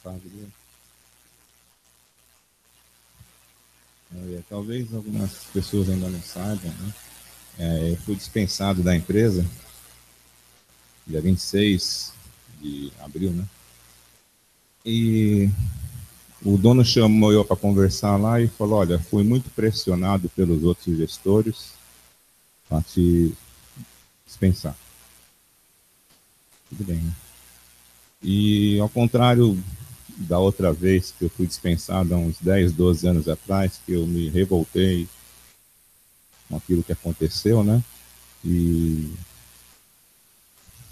vontade dele. Talvez algumas pessoas ainda não saibam, né? Eu fui dispensado da empresa dia 26 de abril, né? E o dono chamou eu para conversar lá e falou: olha, fui muito pressionado pelos outros gestores para te dispensar. Tudo bem, né? E ao contrário da outra vez que eu fui dispensado há uns 10, 12 anos atrás, que eu me revoltei com aquilo que aconteceu, né? E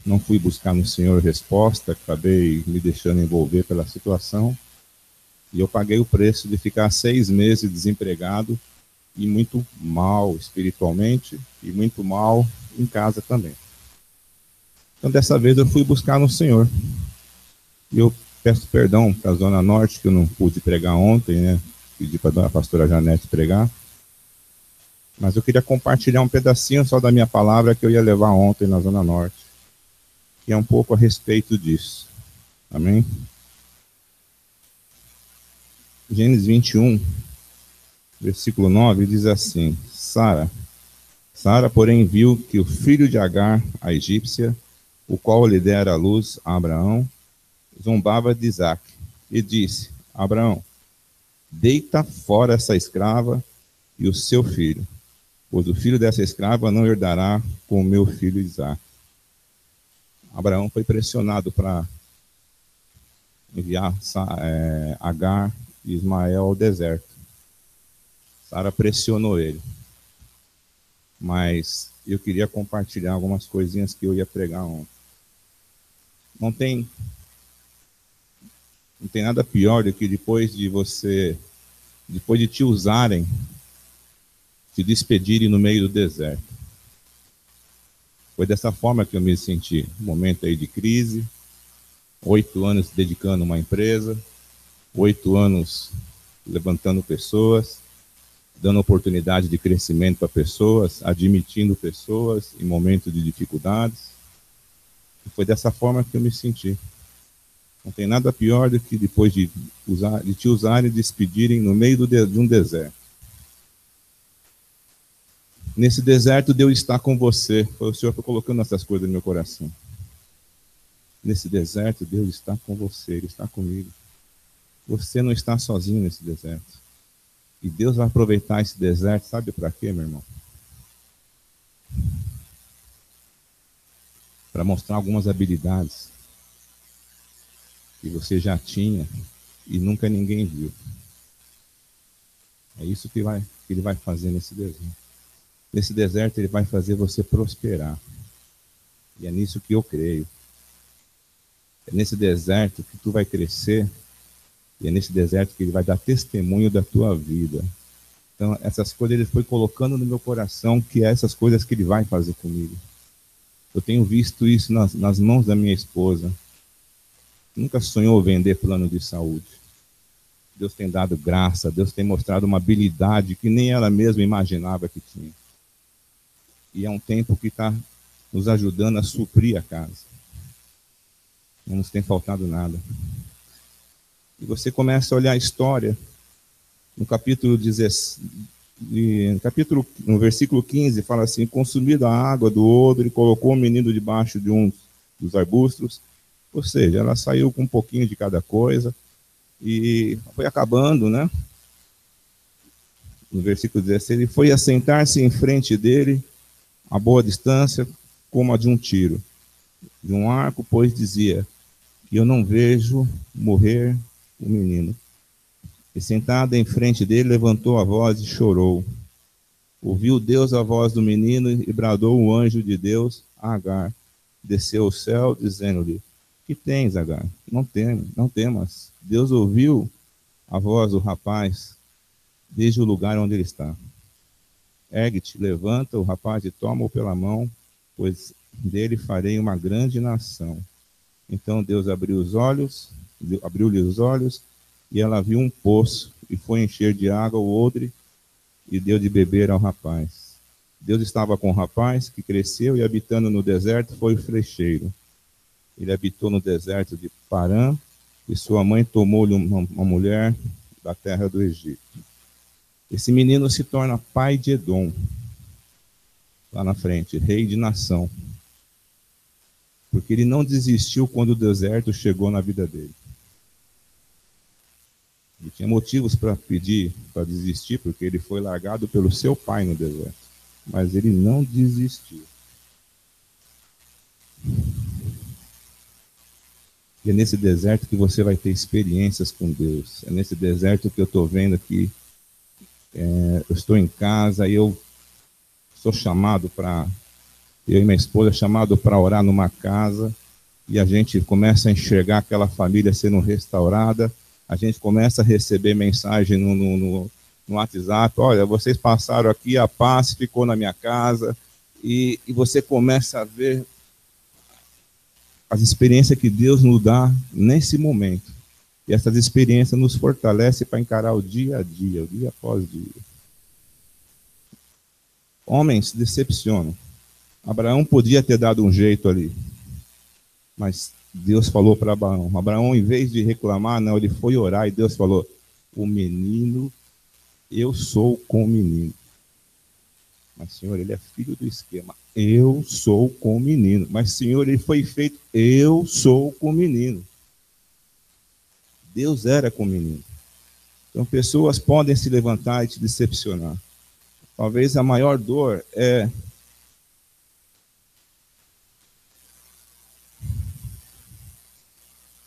não fui buscar no Senhor resposta, acabei me deixando envolver pela situação. E eu paguei o preço de ficar 6 meses desempregado e muito mal espiritualmente e muito mal em casa também. Então, dessa vez eu fui buscar no Senhor. E eu peço perdão para a Zona Norte, que eu não pude pregar ontem, né? Pedi para a pastora Janete pregar. Mas eu queria compartilhar um pedacinho só da minha palavra que eu ia levar ontem na Zona Norte, que é um pouco a respeito disso. Amém? Gênesis 21, versículo 9, diz assim: Sara, porém, viu que o filho de Agar, a egípcia, o qual lhe dera a luz a Abraão, zombava de Isaque, e disse: Abraão, deita fora essa escrava e o seu filho, pois o filho dessa escrava não herdará com o meu filho Isaque. Abraão foi pressionado para enviar Agar e Ismael ao deserto. Sara pressionou ele. Mas eu queria compartilhar algumas coisinhas que eu ia pregar ontem. Não tem nada pior do que depois de te usarem, te despedirem no meio do deserto. Foi dessa forma que eu me senti. Um momento aí de crise, 8 anos dedicando a uma empresa, 8 anos levantando pessoas, dando oportunidade de crescimento para pessoas, admitindo pessoas em momentos de dificuldades. E foi dessa forma que eu me senti. Não tem nada pior do que depois de te usarem e despedirem no meio de um deserto. Nesse deserto, Deus está com você. O Senhor foi colocando essas coisas no meu coração. Nesse deserto, Deus está com você, Ele está comigo. Você não está sozinho nesse deserto. E Deus vai aproveitar esse deserto, sabe para quê, meu irmão? Para mostrar algumas habilidades que você já tinha e nunca ninguém viu. É isso que Ele vai fazer nesse deserto. Nesse deserto Ele vai fazer você prosperar. E é nisso que eu creio. É nesse deserto que tu vai crescer. E é nesse deserto que Ele vai dar testemunho da tua vida. Então, essas coisas Ele foi colocando no meu coração, que é essas coisas que Ele vai fazer comigo. Eu tenho visto isso nas mãos da minha esposa. Nunca sonhou vender plano de saúde. Deus tem dado graça, Deus tem mostrado uma habilidade que nem ela mesma imaginava que tinha. E é um tempo que está nos ajudando a suprir a casa. Não nos tem faltado nada. E você começa a olhar a história, no no versículo 15, fala assim: consumida a água do odre, colocou o menino debaixo de um dos arbustos. Ou seja, ela saiu com um pouquinho de cada coisa e foi acabando, né? No versículo 16, ele foi assentar-se em frente dele, a boa distância, como a de um tiro. De um arco, pois dizia: que eu não vejo morrer o menino. E sentada em frente dele, levantou a voz e chorou. Ouviu Deus a voz do menino e bradou o anjo de Deus a Agar. Desceu ao céu, dizendo-lhe: que tens, Agar? Não temas. Deus ouviu a voz do rapaz desde o lugar onde ele está. Ergue-te, levanta o rapaz e toma-o pela mão, pois dele farei uma grande nação. Então Deus abriu-lhe os olhos, e ela viu um poço, e foi encher de água o odre, e deu de beber ao rapaz. Deus estava com o rapaz, que cresceu, e habitando no deserto foi o flecheiro. Ele habitou no deserto de Parã, e sua mãe tomou-lhe uma mulher da terra do Egito. Esse menino se torna pai de Edom, lá na frente, rei de nação, porque ele não desistiu quando o deserto chegou na vida dele. Ele tinha motivos para pedir, para desistir, porque ele foi largado pelo seu pai no deserto. Mas ele não desistiu. E é nesse deserto que você vai ter experiências com Deus. É nesse deserto que eu estou vendo aqui. Eu estou em casa e eu sou chamado para... Eu e minha esposa chamado para orar numa casa. E a gente começa a enxergar aquela família sendo restaurada. A gente começa a receber mensagem no WhatsApp: olha, vocês passaram aqui, a paz ficou na minha casa, e você começa a ver as experiências que Deus nos dá nesse momento. E essas experiências nos fortalecem para encarar o dia a dia, o dia após dia. Homens decepcionam. Abraão podia ter dado um jeito ali, mas Deus falou para Abraão. Abraão, em vez de reclamar, não, ele foi orar e Deus falou: o menino, eu sou com o menino. Mas, Senhor, ele é filho do esquema. Eu sou com o menino. Mas, Senhor, ele foi feito. Eu sou com o menino. Deus era com o menino. Então, pessoas podem se levantar e te decepcionar. Talvez a maior dor é...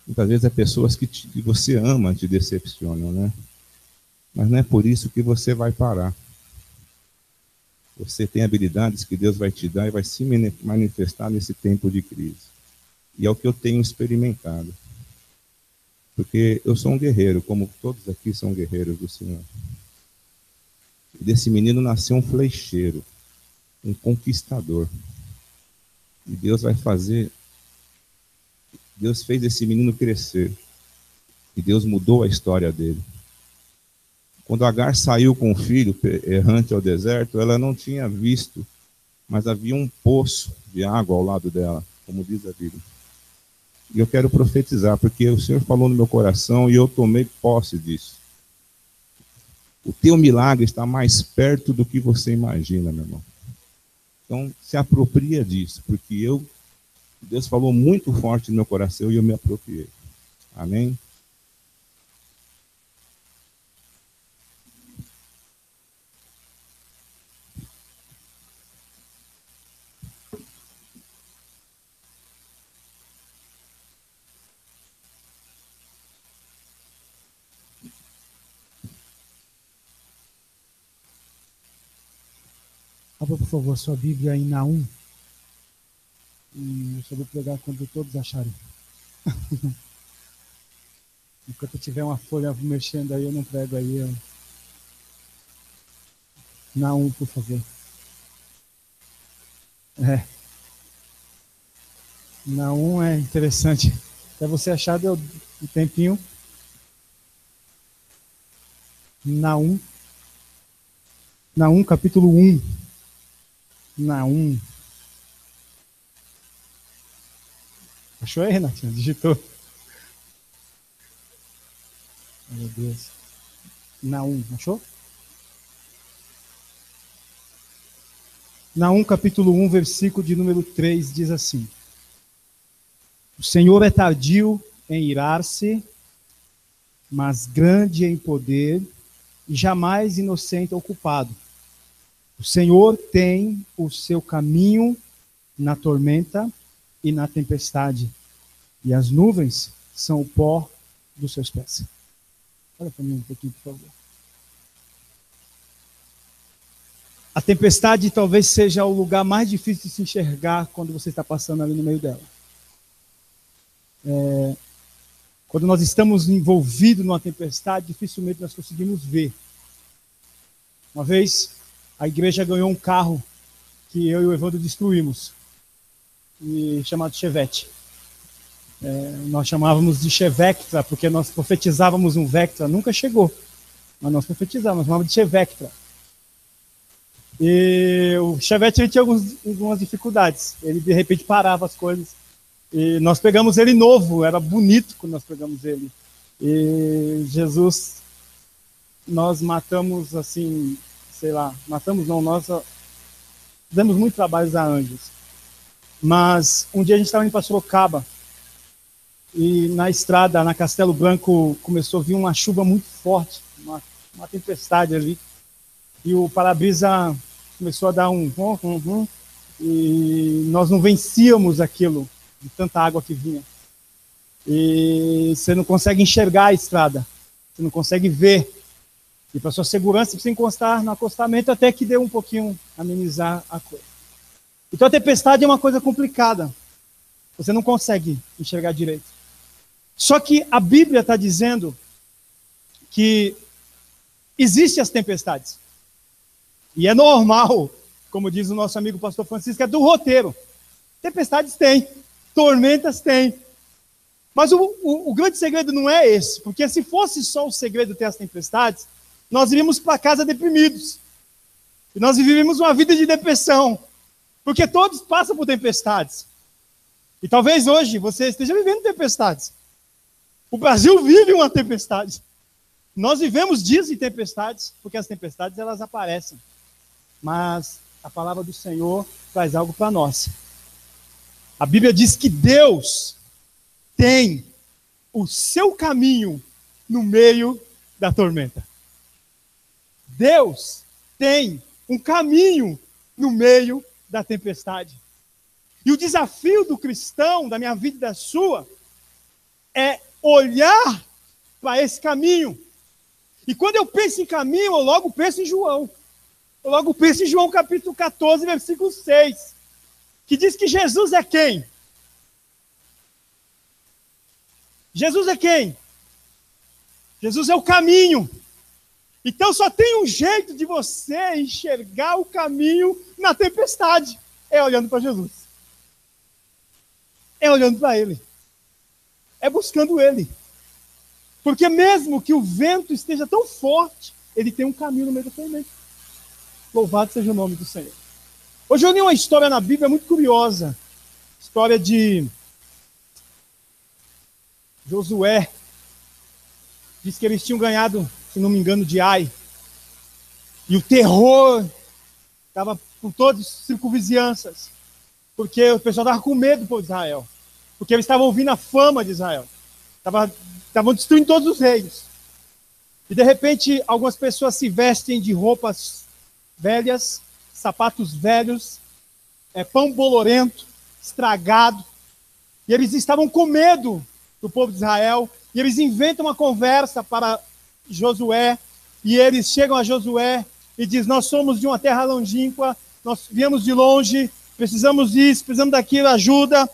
Muitas vezes é pessoas que você ama te decepcionam, né? Mas não é por isso que você vai parar. Você tem habilidades que Deus vai te dar e vai se manifestar nesse tempo de crise. E é o que eu tenho experimentado. Porque eu sou um guerreiro, como todos aqui são guerreiros do Senhor. E desse menino nasceu um flecheiro, um conquistador. E Deus vai fazer... Deus fez esse menino crescer. E Deus mudou a história dele. Quando Agar saiu com o filho errante ao deserto, ela não tinha visto, mas havia um poço de água ao lado dela, como diz a Bíblia. E eu quero profetizar, porque o Senhor falou no meu coração e eu tomei posse disso. O teu milagre está mais perto do que você imagina, meu irmão. Então, se apropria disso, porque Deus falou muito forte no meu coração e eu me apropriei. Amém? Abra, por favor, sua Bíblia em Naum. E eu só vou pregar quando todos acharem. Enquanto eu tiver uma folha mexendo aí, eu não prego aí. Naum, por favor. Naum é interessante. Até você achar, deu um tempinho. Naum, capítulo 1. Naum. Achou aí, Renatinho? Digitou. Meu Deus. Naum, achou? Naum, capítulo 1, versículo de número 3, diz assim: o Senhor é tardio em irar-se, mas grande em poder, e jamais inocente ou culpado. O Senhor tem o seu caminho na tormenta e na tempestade, e as nuvens são o pó dos seus pés. Olha para mim um pouquinho, por favor. A tempestade talvez seja o lugar mais difícil de se enxergar quando você está passando ali no meio dela. Quando nós estamos envolvidos numa tempestade, dificilmente nós conseguimos ver. Uma vez, a igreja ganhou um carro que eu e o Evandro destruímos, chamado Chevette. Nós chamávamos de Chevectra, porque nós profetizávamos um Vectra, nunca chegou, mas nós profetizávamos, chamávamos de Chevectra. E o Chevette ele tinha algumas dificuldades, ele de repente parava as coisas, E nós pegamos ele novo, era bonito quando nós pegamos ele. E Jesus, nós matamos assim, sei lá, matamos não, nós demos muito trabalho a anjos. Mas um dia a gente estava indo para Sorocaba, e na estrada, na Castelo Branco, começou a vir uma chuva muito forte, uma tempestade ali. E o para-brisa começou a dar e nós não vencíamos aquilo, de tanta água que vinha. E você não consegue enxergar a estrada, você não consegue ver. E para sua segurança, você precisa encostar no acostamento até que dê um pouquinho, amenizar a coisa. Então a tempestade é uma coisa complicada. Você não consegue enxergar direito. Só que a Bíblia está dizendo que existem as tempestades. E é normal, como diz o nosso amigo pastor Francisco, é do roteiro. Tempestades tem, tormentas tem. Mas o grande segredo não é esse, porque se fosse só o segredo ter as tempestades, nós iríamos para casa deprimidos. E nós viveríamos uma vida de depressão, porque todos passam por tempestades. E talvez hoje você esteja vivendo tempestades. O Brasil vive uma tempestade. Nós vivemos dias de tempestades, porque as tempestades elas aparecem. Mas a palavra do Senhor traz algo para nós. A Bíblia diz que Deus tem o seu caminho no meio da tormenta. Deus tem um caminho no meio da tempestade. E o desafio do cristão, da minha vida e da sua, é olhar para esse caminho. E quando eu penso em caminho, eu logo penso em João. Eu logo penso em João capítulo 14, versículo 6, que diz que Jesus é quem? Jesus é quem? Jesus é o caminho. Então só tem um jeito de você enxergar o caminho na tempestade. É olhando para Jesus. É olhando para Ele. É buscando Ele. Porque mesmo que o vento esteja tão forte, Ele tem um caminho no meio da tormenta. Louvado seja o nome do Senhor. Hoje eu li uma história na Bíblia muito curiosa. História de Josué. Diz que eles tinham ganhado, se não me engano, de Ai. E o terror estava por todas as circunvizinhanças. Porque o pessoal estava com medo do povo de Israel. Porque eles estavam ouvindo a fama de Israel. Estavam destruindo todos os reinos. E de repente, algumas pessoas se vestem de roupas velhas, sapatos velhos, pão bolorento, estragado. E eles estavam com medo do povo de Israel. E eles inventam uma conversa para Josué. E eles chegam a Josué e dizem: nós somos de uma terra longínqua, nós viemos de longe, precisamos disso, precisamos daquilo, ajuda.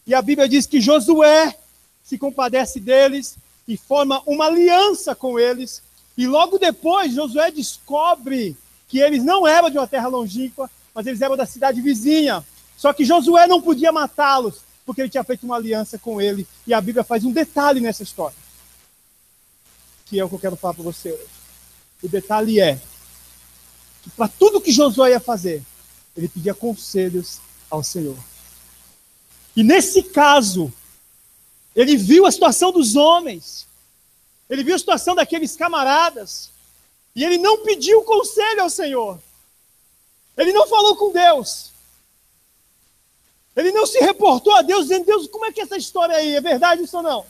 E a Bíblia diz que Josué se compadece deles e forma uma aliança com eles. E logo depois, Josué descobre que eles não eram de uma terra longínqua, mas eles eram da cidade vizinha. Só que Josué não podia matá-los, porque ele tinha feito uma aliança com ele. E a Bíblia faz um detalhe nessa história, que é o que eu quero falar para você hoje. O detalhe é que para tudo que Josué ia fazer, ele pedia conselhos ao Senhor. E nesse caso, ele viu a situação dos homens, ele viu a situação daqueles camaradas, e ele não pediu conselho ao Senhor. Ele não falou com Deus. Ele não se reportou a Deus, dizendo: Deus, como é que é essa história aí? É verdade isso ou não?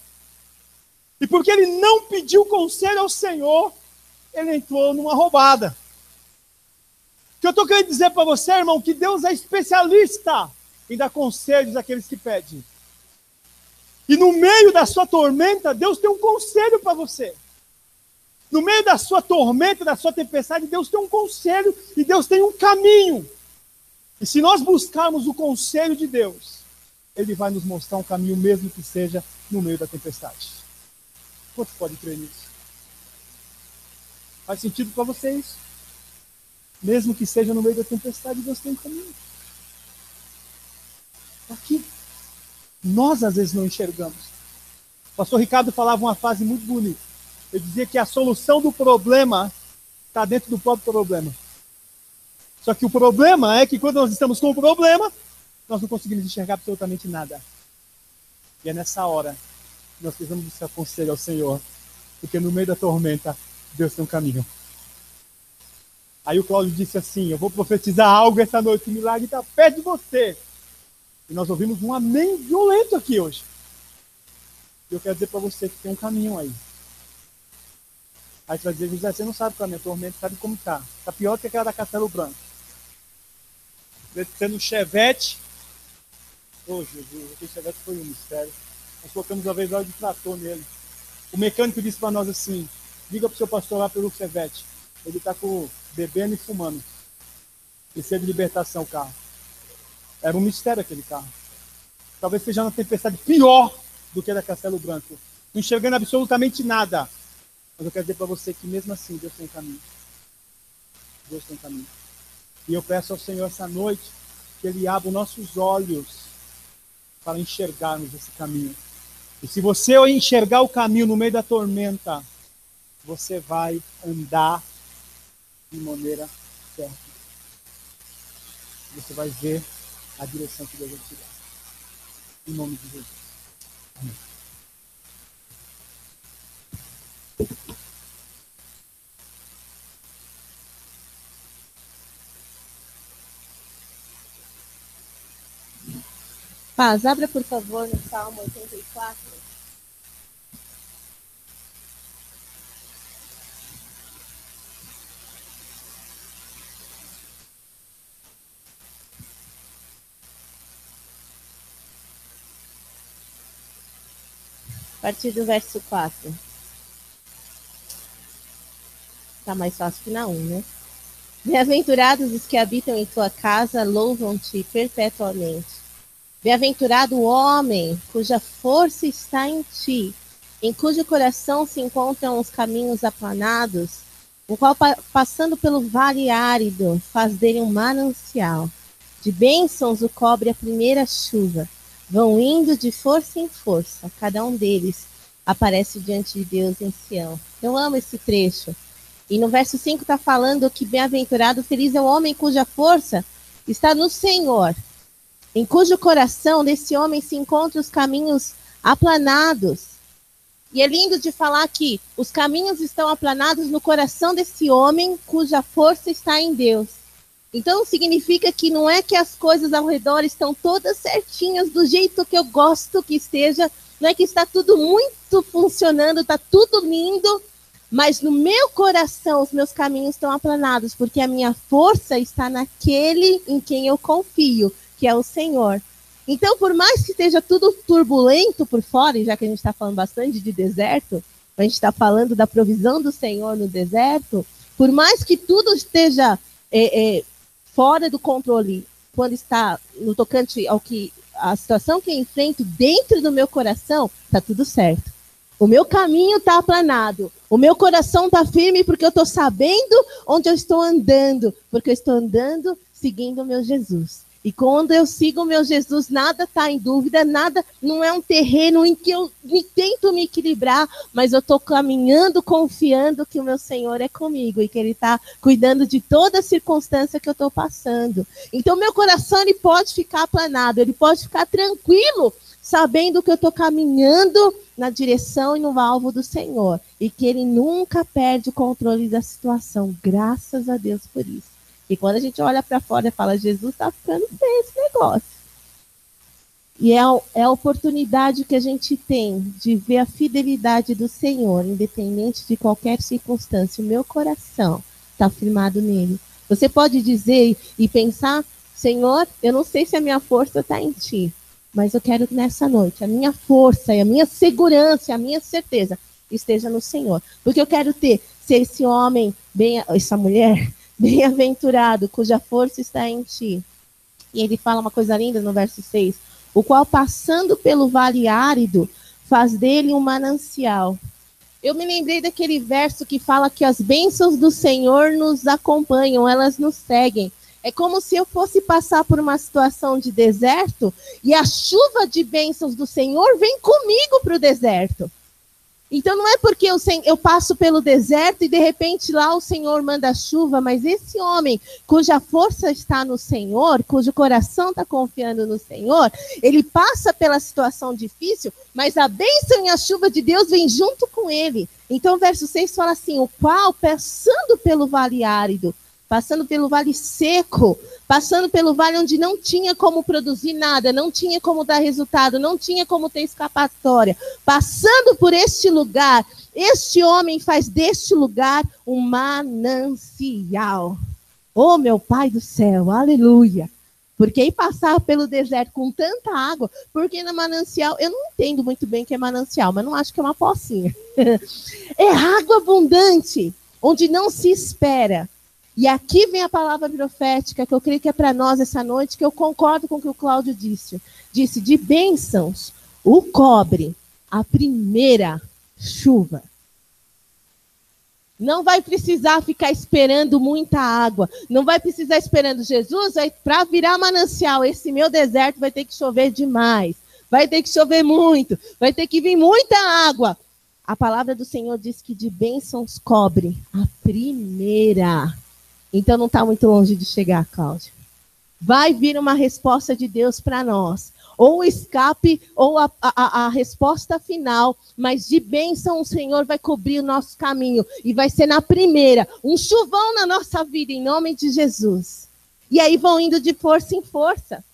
E porque ele não pediu conselho ao Senhor, ele entrou numa roubada. O que eu estou querendo dizer para você, irmão, que Deus é especialista em dar conselhos àqueles que pedem. E no meio da sua tormenta, Deus tem um conselho para você. No meio da sua tormenta, da sua tempestade, Deus tem um conselho e Deus tem um caminho. E se nós buscarmos o conselho de Deus, Ele vai nos mostrar um caminho, mesmo que seja no meio da tempestade. Quantos podem crer nisso? Faz sentido para vocês? Mesmo que seja no meio da tempestade, Deus tem um caminho. Aqui. Nós, às vezes, não enxergamos. O pastor Ricardo falava uma frase muito bonita. Ele dizia que a solução do problema está dentro do próprio problema. Só que o problema é que quando nós estamos com o problema, nós não conseguimos enxergar absolutamente nada. E é nessa hora que nós precisamos buscar conselho ao Senhor, porque no meio da tormenta, Deus tem um caminho. Aí o Cláudio disse assim: eu vou profetizar algo essa noite, o milagre está perto de você. E nós ouvimos um amém violento aqui hoje. E eu quero dizer para você que tem um caminho aí. Aí você vai dizer: José, você não sabe qual é a minha tormenta, sabe como está. Está pior que aquela da Castelo Branco. Sendo um Chevette. Oh, Jesus, aquele Chevette foi um mistério. Nós colocamos uma vez óleo de trator nele. O mecânico disse para nós assim: liga para o seu pastor lá pelo Chevette. Ele está bebendo e fumando. Precisa de libertação o carro. Era um mistério aquele carro. Talvez seja uma tempestade pior do que a da Castelo Branco. Não enxergando absolutamente nada. Mas eu quero dizer para você que mesmo assim Deus tem um caminho. Deus tem um caminho. E eu peço ao Senhor essa noite que Ele abra os nossos olhos para enxergarmos esse caminho. E se você enxergar o caminho no meio da tormenta, você vai andar de maneira certa. Você vai ver a direção que Deus vai te dar. Em nome de Jesus. Amém. Paz, abra por favor no Salmo 84. A partir do verso 4. Está mais fácil que na 1, né? Bem-aventurados os que habitam em tua casa, louvam-te perpetuamente. Bem-aventurado o homem cuja força está em ti, em cujo coração se encontram os caminhos aplanados, o qual, passando pelo vale árido, faz dele um manancial. De bênçãos o cobre a primeira chuva. Vão indo de força em força, cada um deles aparece diante de Deus em Sião. Eu amo esse trecho. E no verso 5 está falando que bem-aventurado, feliz é o homem cuja força está no Senhor, em cujo coração desse homem se encontram os caminhos aplanados. E é lindo de falar que os caminhos estão aplanados no coração desse homem cuja força está em Deus. Então significa que não é que as coisas ao redor estão todas certinhas do jeito que eu gosto que esteja, não é que está tudo muito funcionando, está tudo lindo, mas no meu coração os meus caminhos estão aplanados, porque a minha força está naquele em quem eu confio, que é o Senhor. Então, por mais que esteja tudo turbulento por fora, e já que a gente está falando bastante de deserto, a gente está falando da provisão do Senhor no deserto, por mais que tudo esteja fora do controle, quando está no tocante ao que a situação que eu enfrento dentro do meu coração, está tudo certo. O meu caminho está aplanado, o meu coração está firme porque eu estou sabendo onde eu estou andando, porque eu estou andando seguindo o meu Jesus. E quando eu sigo o meu Jesus, nada está em dúvida, nada, não é um terreno em que eu tento me equilibrar, mas eu estou caminhando, confiando que o meu Senhor é comigo e que Ele está cuidando de toda a circunstância que eu estou passando. Então, meu coração ele pode ficar aplanado, ele pode ficar tranquilo, sabendo que eu estou caminhando na direção e no alvo do Senhor. E que Ele nunca perde o controle da situação. Graças a Deus por isso. E quando a gente olha para fora e fala, Jesus está ficando feio esse negócio. E é a oportunidade que a gente tem de ver a fidelidade do Senhor, independente de qualquer circunstância. O meu coração está firmado nele. Você pode dizer e pensar, Senhor, eu não sei se a minha força está em ti, mas eu quero que nessa noite a minha força e a minha segurança, a minha certeza esteja no Senhor. Porque eu quero ser esse homem, essa mulher, bem-aventurado, cuja força está em ti. E ele fala uma coisa linda no verso 6. O qual, passando pelo vale árido, faz dele um manancial. Eu me lembrei daquele verso que fala que as bênçãos do Senhor nos acompanham, elas nos seguem. É como se eu fosse passar por uma situação de deserto e a chuva de bênçãos do Senhor vem comigo para o deserto. Então não é porque eu passo pelo deserto e de repente lá o Senhor manda chuva, mas esse homem cuja força está no Senhor, cujo coração está confiando no Senhor, ele passa pela situação difícil, mas a bênção e a chuva de Deus vem junto com ele. Então o verso 6 fala assim, o qual passando pelo vale árido, passando pelo vale seco, passando pelo vale onde não tinha como produzir nada, não tinha como dar resultado, não tinha como ter escapatória. Passando por este lugar, este homem faz deste lugar um manancial. Oh, meu Pai do céu, aleluia. Porque ir passar pelo deserto com tanta água, porque no manancial, eu não entendo muito bem o que é manancial, mas não acho que é uma pocinha. É água abundante, onde não se espera. E aqui vem a palavra profética, que eu creio que é para nós essa noite, que eu concordo com o que o Cláudio disse. Disse, de bênçãos, o cobre a primeira chuva. Não vai precisar ficar esperando muita água. Não vai precisar esperando Jesus para virar manancial. Esse meu deserto vai ter que chover demais. Vai ter que chover muito. Vai ter que vir muita água. A palavra do Senhor diz que de bênçãos cobre a primeira. Então não está muito longe de chegar, Cláudio. Vai vir uma resposta de Deus para nós. Ou o escape, ou a resposta final. Mas de bênção o Senhor vai cobrir o nosso caminho. E vai ser na primeira. Um chuvão na nossa vida, em nome de Jesus. E aí vão indo de força em força.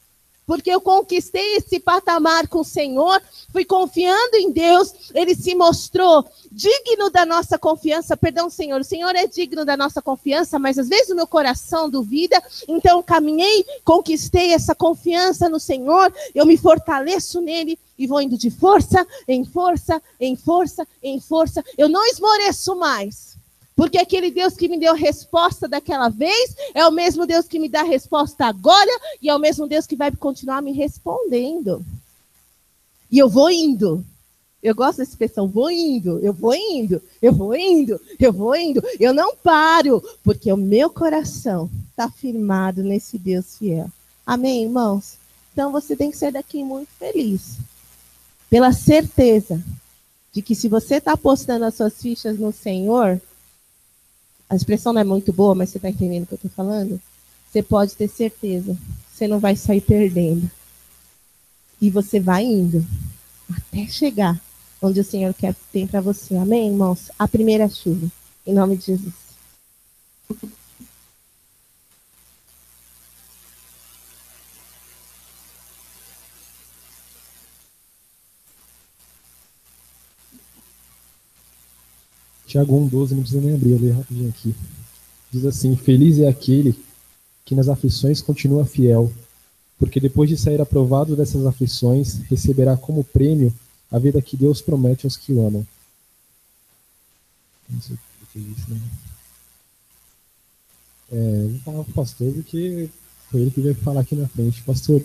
Porque eu conquistei esse patamar com o Senhor, fui confiando em Deus, Ele se mostrou digno da nossa confiança. Perdão, Senhor, o Senhor é digno da nossa confiança, mas às vezes o meu coração duvida, então caminhei, conquistei essa confiança no Senhor, eu me fortaleço nele e vou indo de força, em força, em força, em força. Eu não esmoreço mais. Porque aquele Deus que me deu resposta daquela vez é o mesmo Deus que me dá resposta agora e é o mesmo Deus que vai continuar me respondendo. E eu vou indo. Eu gosto dessa expressão, vou indo, eu vou indo, eu vou indo, eu vou indo. Eu não paro, porque o meu coração está firmado nesse Deus fiel. Amém, irmãos? Então você tem que sair daqui muito feliz. Pela certeza de que se você está apostando as suas fichas no Senhor... A expressão não é muito boa, mas você está entendendo o que eu estou falando? Você pode ter certeza. Você não vai sair perdendo. E você vai indo. Até chegar onde o Senhor tem para você. Amém, irmãos? A primeira chuva. Em nome de Jesus. Tiago 1,12, não precisa nem abrir, eu leio rapidinho aqui. Diz assim, feliz é aquele que nas aflições continua fiel, porque depois de sair aprovado dessas aflições, receberá como prêmio a vida que Deus promete aos que o amam. Não sei o que é isso, né? Vou falar para o pastor, porque foi ele que veio falar aqui na frente. Pastor,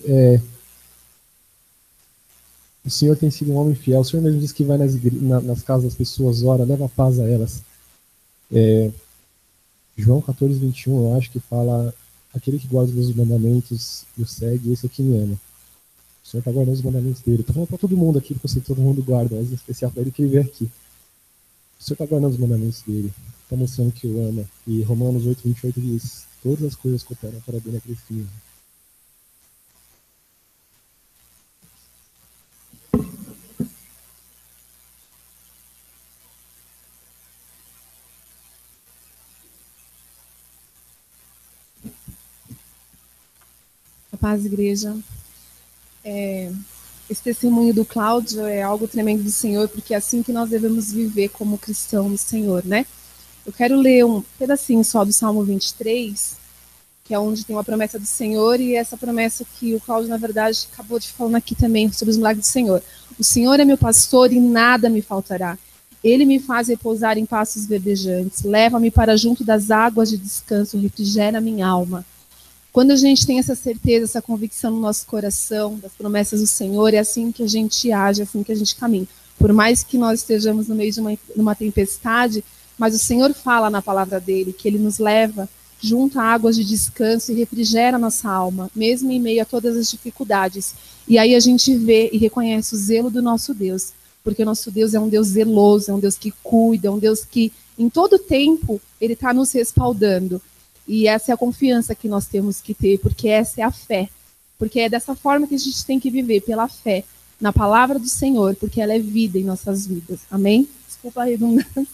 o Senhor tem sido um homem fiel. O Senhor mesmo diz que vai nas casas das pessoas, ora, leva paz a elas. João 14:21, eu acho que fala, aquele que guarda os meus mandamentos e os segue, esse é que me ama. O Senhor está guardando os mandamentos dele. Estou falando para todo mundo aqui, porque eu sei que todo mundo guarda, mas em especial para ele que ele veio aqui. O Senhor está guardando os mandamentos dele. Está mostrando que o ama. E Romanos 8:28 diz, todas as coisas cooperam para bem naqueles que me amam. Paz, igreja. Esse testemunho do Cláudio é algo tremendo do Senhor, porque é assim que nós devemos viver como cristãos do Senhor, né? Eu quero ler um pedacinho só do Salmo 23, que é onde tem uma promessa do Senhor, e essa promessa que o Cláudio, na verdade, acabou de falar aqui também, sobre os milagres do Senhor. O Senhor é meu pastor e nada me faltará. Ele me faz repousar em pastos verdejantes, leva-me para junto das águas de descanso, refrigera minha alma. Quando a gente tem essa certeza, essa convicção no nosso coração, das promessas do Senhor, é assim que a gente age, é assim que a gente caminha. Por mais que nós estejamos no meio de uma tempestade, mas o Senhor fala na palavra dele, que ele nos leva junto a águas de descanso e refrigera a nossa alma, mesmo em meio a todas as dificuldades. E aí a gente vê e reconhece o zelo do nosso Deus. porque o nosso Deus é um Deus zeloso, é um Deus que cuida, é um Deus que, em todo tempo, Ele está nos respaldando. E essa é a confiança que nós temos que ter, porque essa é a fé. Porque é dessa forma que a gente tem que viver, pela fé, na palavra do Senhor, porque ela é vida em nossas vidas. Amém? Desculpa a redundância.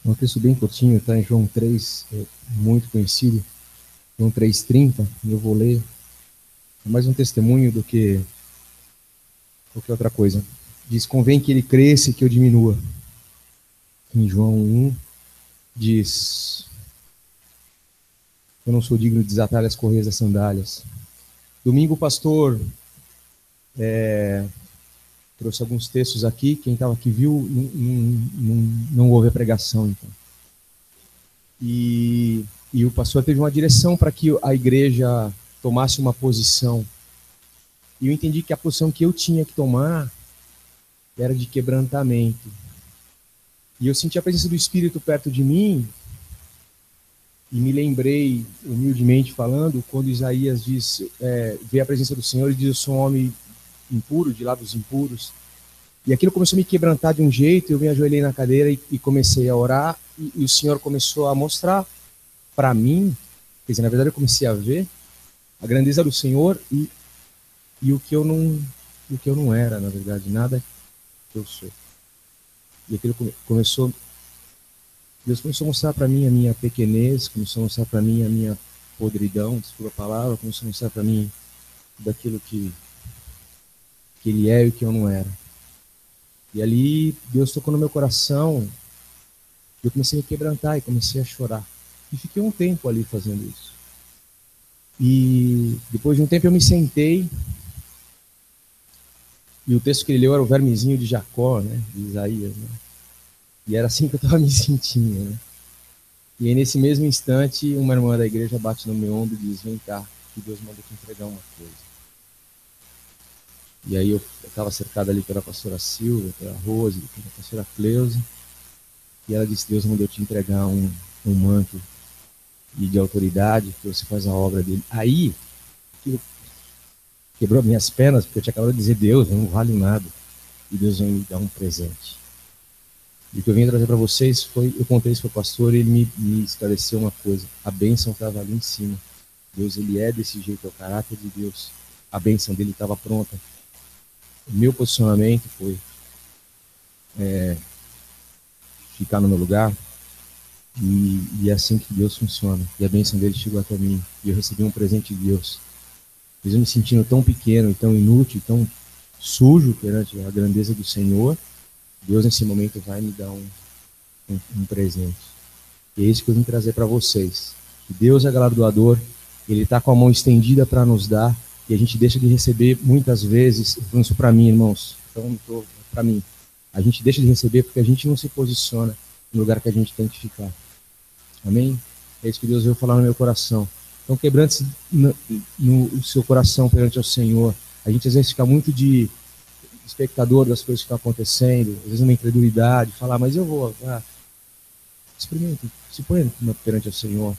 Um texto bem curtinho, está em João 3, muito conhecido, João 3,30, eu vou ler. É mais um testemunho do que qualquer outra coisa. Diz, convém que ele cresça e que eu diminua. Em João 1, diz, eu não sou digno de desatar as correias das sandálias. Domingo o pastor trouxe alguns textos aqui, quem estava aqui viu, não houve a pregação, então. E o pastor teve uma direção para que a igreja tomasse uma posição. E eu entendi que a posição que eu tinha que tomar era de quebrantamento. E eu senti a presença do Espírito perto de mim, e me lembrei, humildemente falando, quando Isaías diz, vê a presença do Senhor e diz, eu sou um homem impuro, de lábios impuros. E aquilo começou a me quebrantar de um jeito, eu me ajoelhei na cadeira e comecei a orar, e o Senhor começou a mostrar para mim, quer dizer, na verdade eu comecei a ver a grandeza do Senhor e o que eu não era, na verdade, nada que eu sou. E aquilo começou, Deus começou a mostrar para mim a minha pequenez, começou a mostrar para mim a minha podridão, desculpa a palavra, começou a mostrar para mim daquilo que Ele é e o que eu não era. E ali Deus tocou no meu coração, eu comecei a me quebrantar e comecei a chorar. E fiquei um tempo ali fazendo isso. E depois de um tempo eu me sentei, e o texto que ele leu era o vermezinho de Jacó, né, de Isaías, né? E era assim que eu estava me sentindo, né? E aí, nesse mesmo instante, uma irmã da igreja bate no meu ombro e diz, vem cá, que Deus mandou te entregar uma coisa. E aí eu estava cercado ali pela pastora Silvia, pela Rose, pela pastora Cleusa, e ela disse, Deus mandou te entregar um manto de autoridade, que você faz a obra dele. Aí, aquilo quebrou minhas pernas, porque eu tinha acabado de dizer, Deus, eu não vale nada. E Deus vai me dar um presente. E o que eu vim trazer para vocês foi, eu contei isso para o pastor e ele me esclareceu uma coisa. A bênção estava ali em cima. Deus, ele é desse jeito, é o caráter de Deus. A bênção dele estava pronta. O meu posicionamento foi ficar no meu lugar. E é assim que Deus funciona. E a bênção dele chegou até mim. E eu recebi um presente de Deus. Mesmo me sentindo tão pequeno, e tão inútil, tão sujo perante a grandeza do Senhor, Deus nesse momento vai me dar um presente. E é isso que eu vim trazer para vocês. Que Deus é galardoador, Ele está com a mão estendida para nos dar, e a gente deixa de receber muitas vezes, falando isso para mim, irmãos, então para mim, a gente deixa de receber porque a gente não se posiciona no lugar que a gente tem que ficar. Amém? É isso que Deus veio falar no meu coração. Então quebrante-se no seu coração perante ao Senhor. A gente às vezes fica muito de espectador das coisas que estão acontecendo, às vezes uma incredulidade, falar, mas eu vou, experimente, se põe perante o Senhor.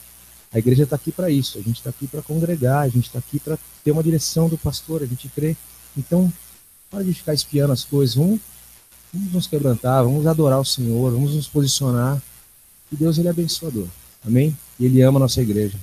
A igreja está aqui para isso, a gente está aqui para congregar, a gente está aqui para ter uma direção do pastor, a gente crê. Então, para de ficar espiando as coisas, vamos nos quebrantar, vamos adorar o Senhor, vamos nos posicionar, e Deus, ele é abençoador, amém? E ele ama a nossa igreja.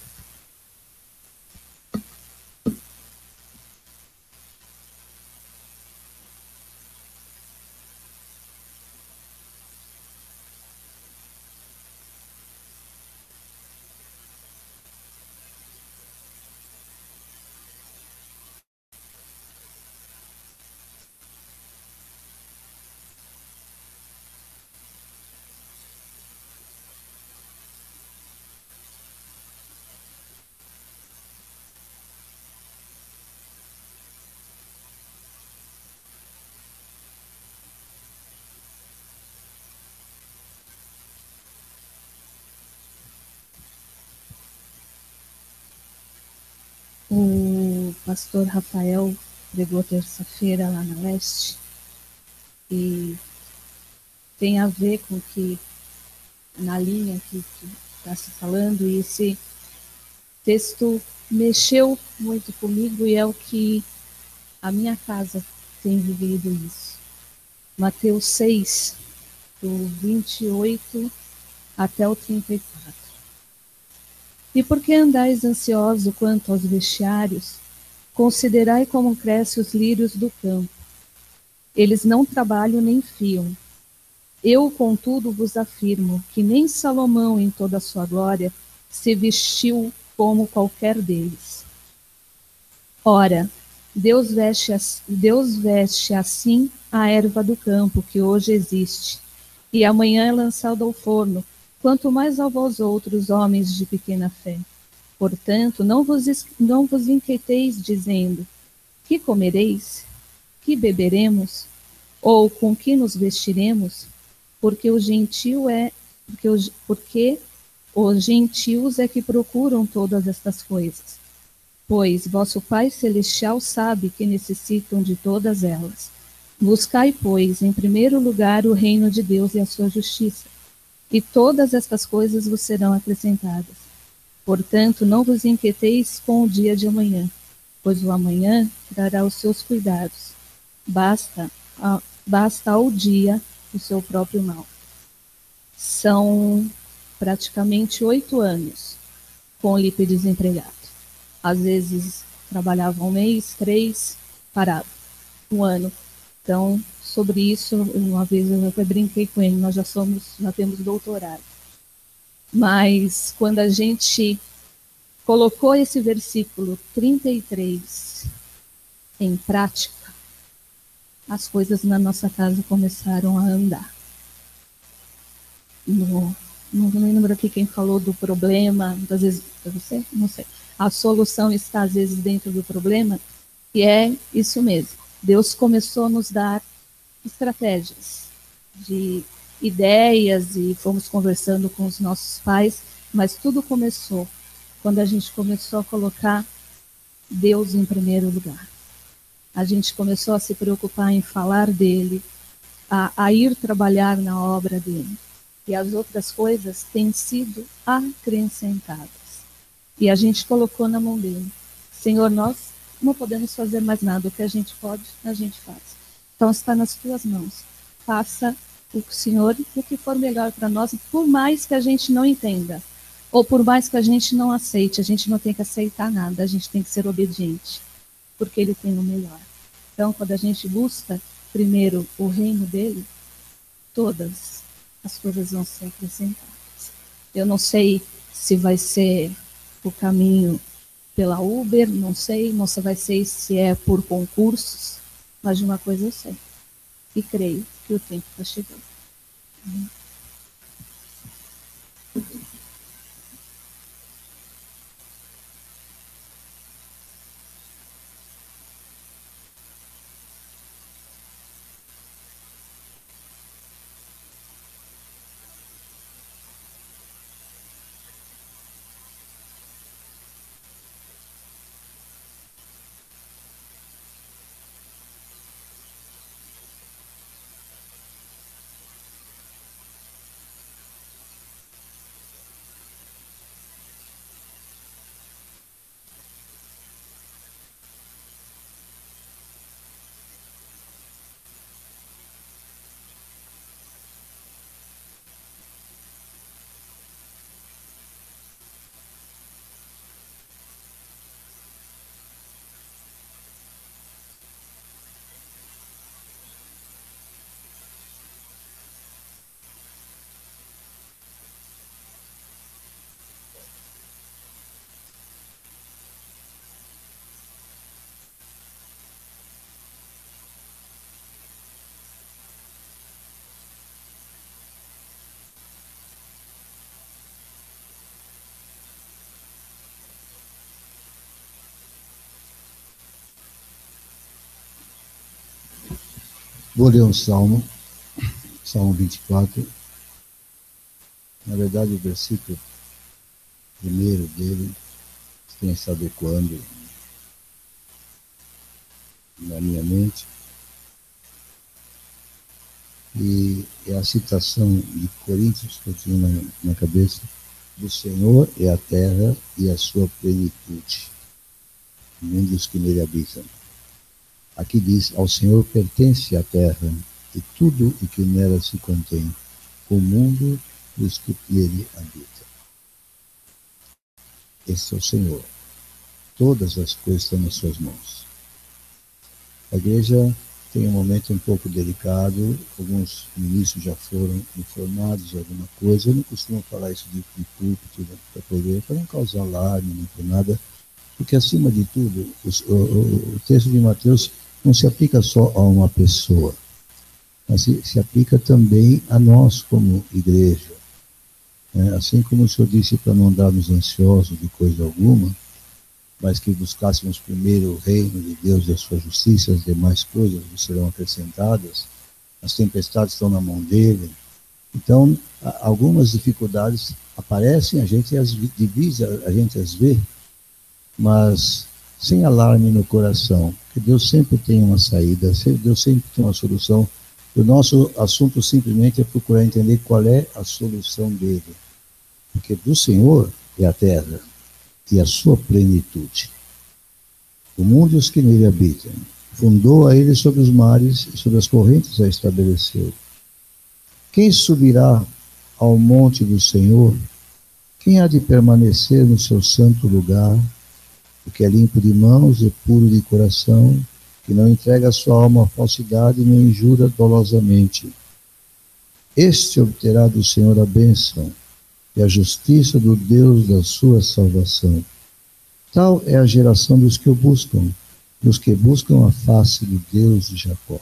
O pastor Rafael pregou terça-feira lá na Leste e tem a ver com que, na linha que está se falando, e esse texto mexeu muito comigo e é o que a minha casa tem vivido isso. Mateus 6, do 28 até o 34. E por que andais ansioso quanto aos vestiários? Considerai como crescem os lírios do campo. Eles não trabalham nem fiam. Eu, contudo, vos afirmo que nem Salomão, em toda a sua glória, se vestiu como qualquer deles. Ora, Deus veste assim a erva do campo, que hoje existe, e amanhã é lançada ao forno, quanto mais a vós outros, homens de pequena fé. Portanto, não vos inquieteis, dizendo, que comereis? Que beberemos? Ou com que nos vestiremos? Porque os gentios é que procuram todas estas coisas. Pois vosso Pai Celestial sabe que necessitam de todas elas. Buscai, pois, em primeiro lugar o reino de Deus e a sua justiça, e todas estas coisas vos serão acrescentadas. Portanto, não vos inquieteis com o dia de amanhã, pois o amanhã trará os seus cuidados. Basta ao dia o seu próprio mal. São praticamente 8 anos com o Lipe desempregado. Às vezes trabalhava 1 mês, 3, parava, 1 ano. Então, sobre isso, uma vez eu até brinquei com ele, nós já temos doutorado. Mas quando a gente colocou esse versículo 33 em prática, as coisas na nossa casa começaram a andar. Não me lembro aqui quem falou do problema, às vezes, para você? Não sei. A solução está, às vezes, dentro do problema, e é isso mesmo. Deus começou a nos dar estratégias, de ideias, e fomos conversando com os nossos pais, mas tudo começou quando a gente começou a colocar Deus em primeiro lugar. A gente começou a se preocupar em falar dele, a ir trabalhar na obra dele. E as outras coisas têm sido acrescentadas. E a gente colocou na mão dele. Senhor, nós não podemos fazer mais nada. O que a gente pode, a gente faz. Então está nas tuas mãos. Faça o Senhor o que for melhor para nós, por mais que a gente não entenda. Ou por mais que a gente não aceite. A gente não tem que aceitar nada. A gente tem que ser obediente. Porque ele tem o melhor. Então, quando a gente busca primeiro o reino dele, todas as coisas vão ser acrescentadas. Eu não sei se vai ser o caminho pela Uber, não sei se é por concursos, mas de uma coisa eu sei. E creio que o tempo está chegando. Vou ler um salmo, Salmo 24. Na verdade, o versículo primeiro dele tem se adequando na minha mente, e é a citação de Coríntios que eu tinha na cabeça: do Senhor é a terra e a sua plenitude, o mundo e os que nele habitam. Aqui diz: ao Senhor pertence a terra e tudo o que nela se contém, o mundo e os que nele habitam. Esse é o Senhor. Todas as coisas estão nas suas mãos. A igreja tem um momento um pouco delicado, alguns ministros já foram informados de alguma coisa. Eu não costumo falar isso de púlpito, para não causar alarme, nem por nada, porque acima de tudo, o texto de Mateus não se aplica só a uma pessoa, mas se aplica também a nós como igreja. Assim como o Senhor disse para não andarmos ansiosos de coisa alguma, mas que buscássemos primeiro o reino de Deus e a sua justiça, as demais coisas serão acrescentadas, as tempestades estão na mão dele. Então, algumas dificuldades aparecem, a gente as divide, a gente as vê, mas sem alarme no coração, porque Deus sempre tem uma saída, Deus sempre tem uma solução. O nosso assunto simplesmente é procurar entender qual é a solução dele, porque do Senhor é a terra e a sua plenitude, o mundo e os que nele habitam. Fundou a ele sobre os mares e sobre as correntes a estabeleceu. Quem subirá ao monte do Senhor? Quem há de permanecer no seu santo lugar? O que é limpo de mãos e puro de coração, que não entrega a sua alma à falsidade nem jura dolosamente. Este obterá do Senhor a bênção e a justiça do Deus da sua salvação. Tal é a geração dos que o buscam, dos que buscam a face do Deus de Jacó.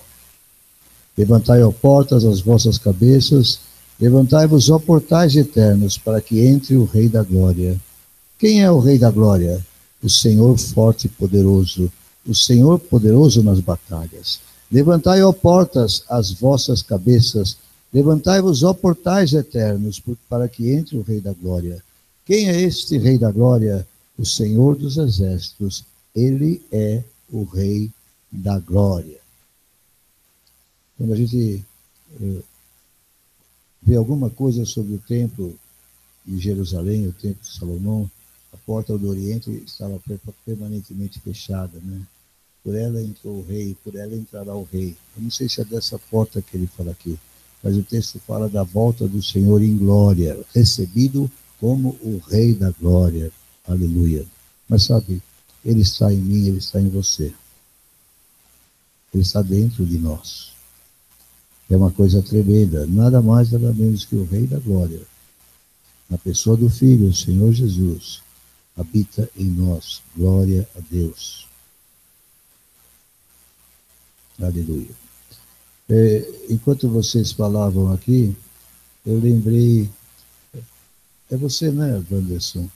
Levantai, ó portas, as vossas cabeças, levantai-vos, ó portais eternos, para que entre o Rei da Glória. Quem é o Rei da Glória? O Senhor forte e poderoso, o Senhor poderoso nas batalhas. Levantai, ó portas, as vossas cabeças, levantai-vos, ó portais eternos, para que entre o Rei da Glória. Quem é este Rei da Glória? O Senhor dos Exércitos. Ele é o Rei da Glória. Quando a gente vê alguma coisa sobre o templo de Jerusalém, o templo de Salomão, a porta do Oriente estava permanentemente fechada, né? Por ela entrou o rei, por ela entrará o rei. Eu não sei se é dessa porta que ele fala aqui, mas o texto fala da volta do Senhor em glória, recebido como o Rei da Glória. Aleluia. Mas sabe, ele está em mim, ele está em você. Ele está dentro de nós. É uma coisa tremenda, nada mais, nada menos que o Rei da Glória. Na pessoa do Filho, o Senhor Jesus, habita em nós. Glória a Deus. Aleluia. Enquanto vocês falavam aqui, eu lembrei... É você, né, Wanderson?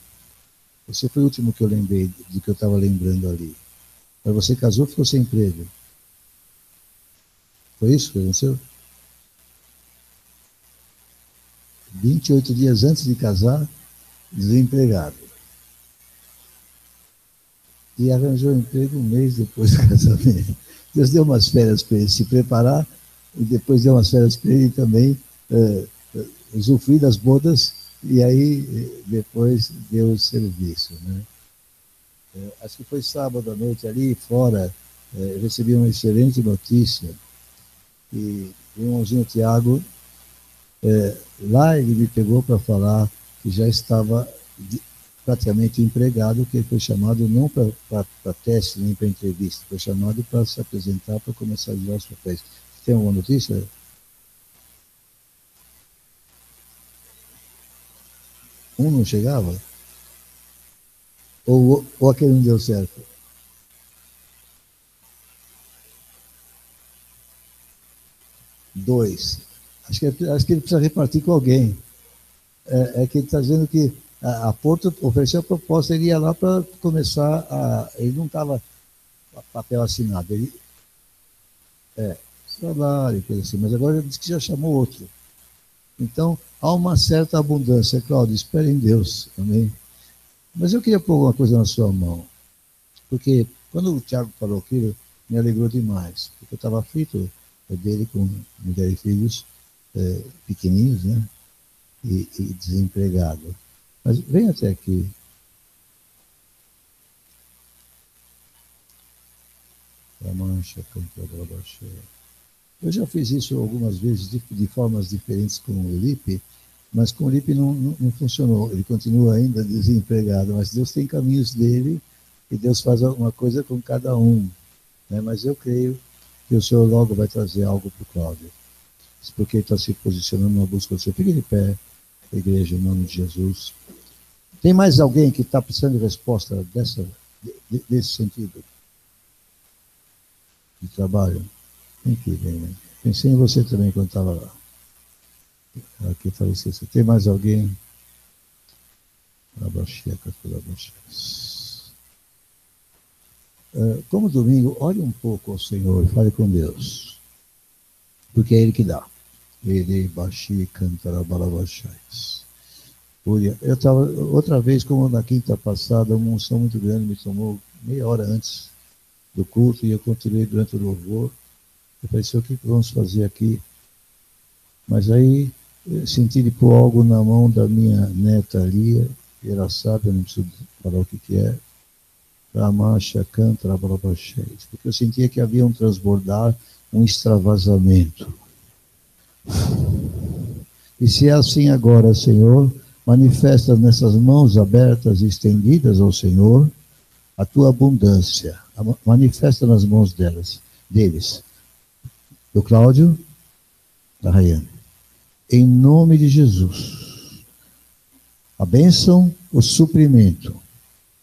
Você foi o último que eu lembrei do que eu estava lembrando ali. Mas você casou e ficou sem emprego. Foi isso que aconteceu? 28 dias antes de casar, desempregado. E arranjou emprego um mês depois do casamento. Deus deu umas férias para ele se preparar e depois deu umas férias para ele também usufruir das bodas e aí depois deu o serviço, né? Acho que foi sábado à noite ali fora, eu recebi uma excelente notícia e o irmãozinho Tiago, lá ele me pegou para falar que já estava praticamente empregado, que ele foi chamado não para teste nem para entrevista, foi chamado para se apresentar, para começar a ajudar os papéis. Tem alguma notícia? Um não chegava? Ou aquele não deu certo? Dois. Acho que ele precisa repartir com alguém. É que ele está dizendo que a Porto ofereceu a proposta, ele ia lá para começar ele não estava papel assinado, salário, coisa assim, mas agora ele disse que já chamou outro. Então, há uma certa abundância. Cláudio, espere em Deus, amém? Mas eu queria pôr uma coisa na sua mão, porque quando o Tiago falou aquilo, me alegrou demais, porque eu estava aflito dele com mulher e filhos pequenininhos, né? E desempregado. Mas vem até aqui. A mancha, cantora, baixeira. Eu já fiz isso algumas vezes de formas diferentes com o Elipe, mas com o Elipe não funcionou. Ele continua ainda desempregado, mas Deus tem caminhos dele e Deus faz alguma coisa com cada um. Né? Mas eu creio que o Senhor logo vai trazer algo para o Cláudio. Porque ele está se posicionando na busca do Senhor. Fique de pé, igreja, em nome de Jesus. Tem mais alguém que está precisando de resposta desse sentido? De trabalho? Vem aqui, vem. Pensei em você também quando estava lá. Aqui faleceu. Tem mais alguém? Como domingo, olhe um pouco ao Senhor e fale com Deus. Porque é Ele que dá. Ele baixi cantará balabachais. Eu estava, outra vez, como na quinta passada, uma unção muito grande me tomou meia hora antes do culto e eu continuei durante o louvor. Eu pensei, o que vamos fazer aqui? Mas aí eu senti de pôr algo na mão da minha neta Lia, e ela sabe, eu não preciso falar o que é. Ramasha canta, rabalabachés. Porque eu sentia que havia um transbordar, um extravasamento. E se é assim agora, Senhor, manifesta nessas mãos abertas e estendidas ao Senhor a tua abundância. Manifesta nas mãos deles. Do Cláudio, da Rayane. Em nome de Jesus. A bênção, o suprimento.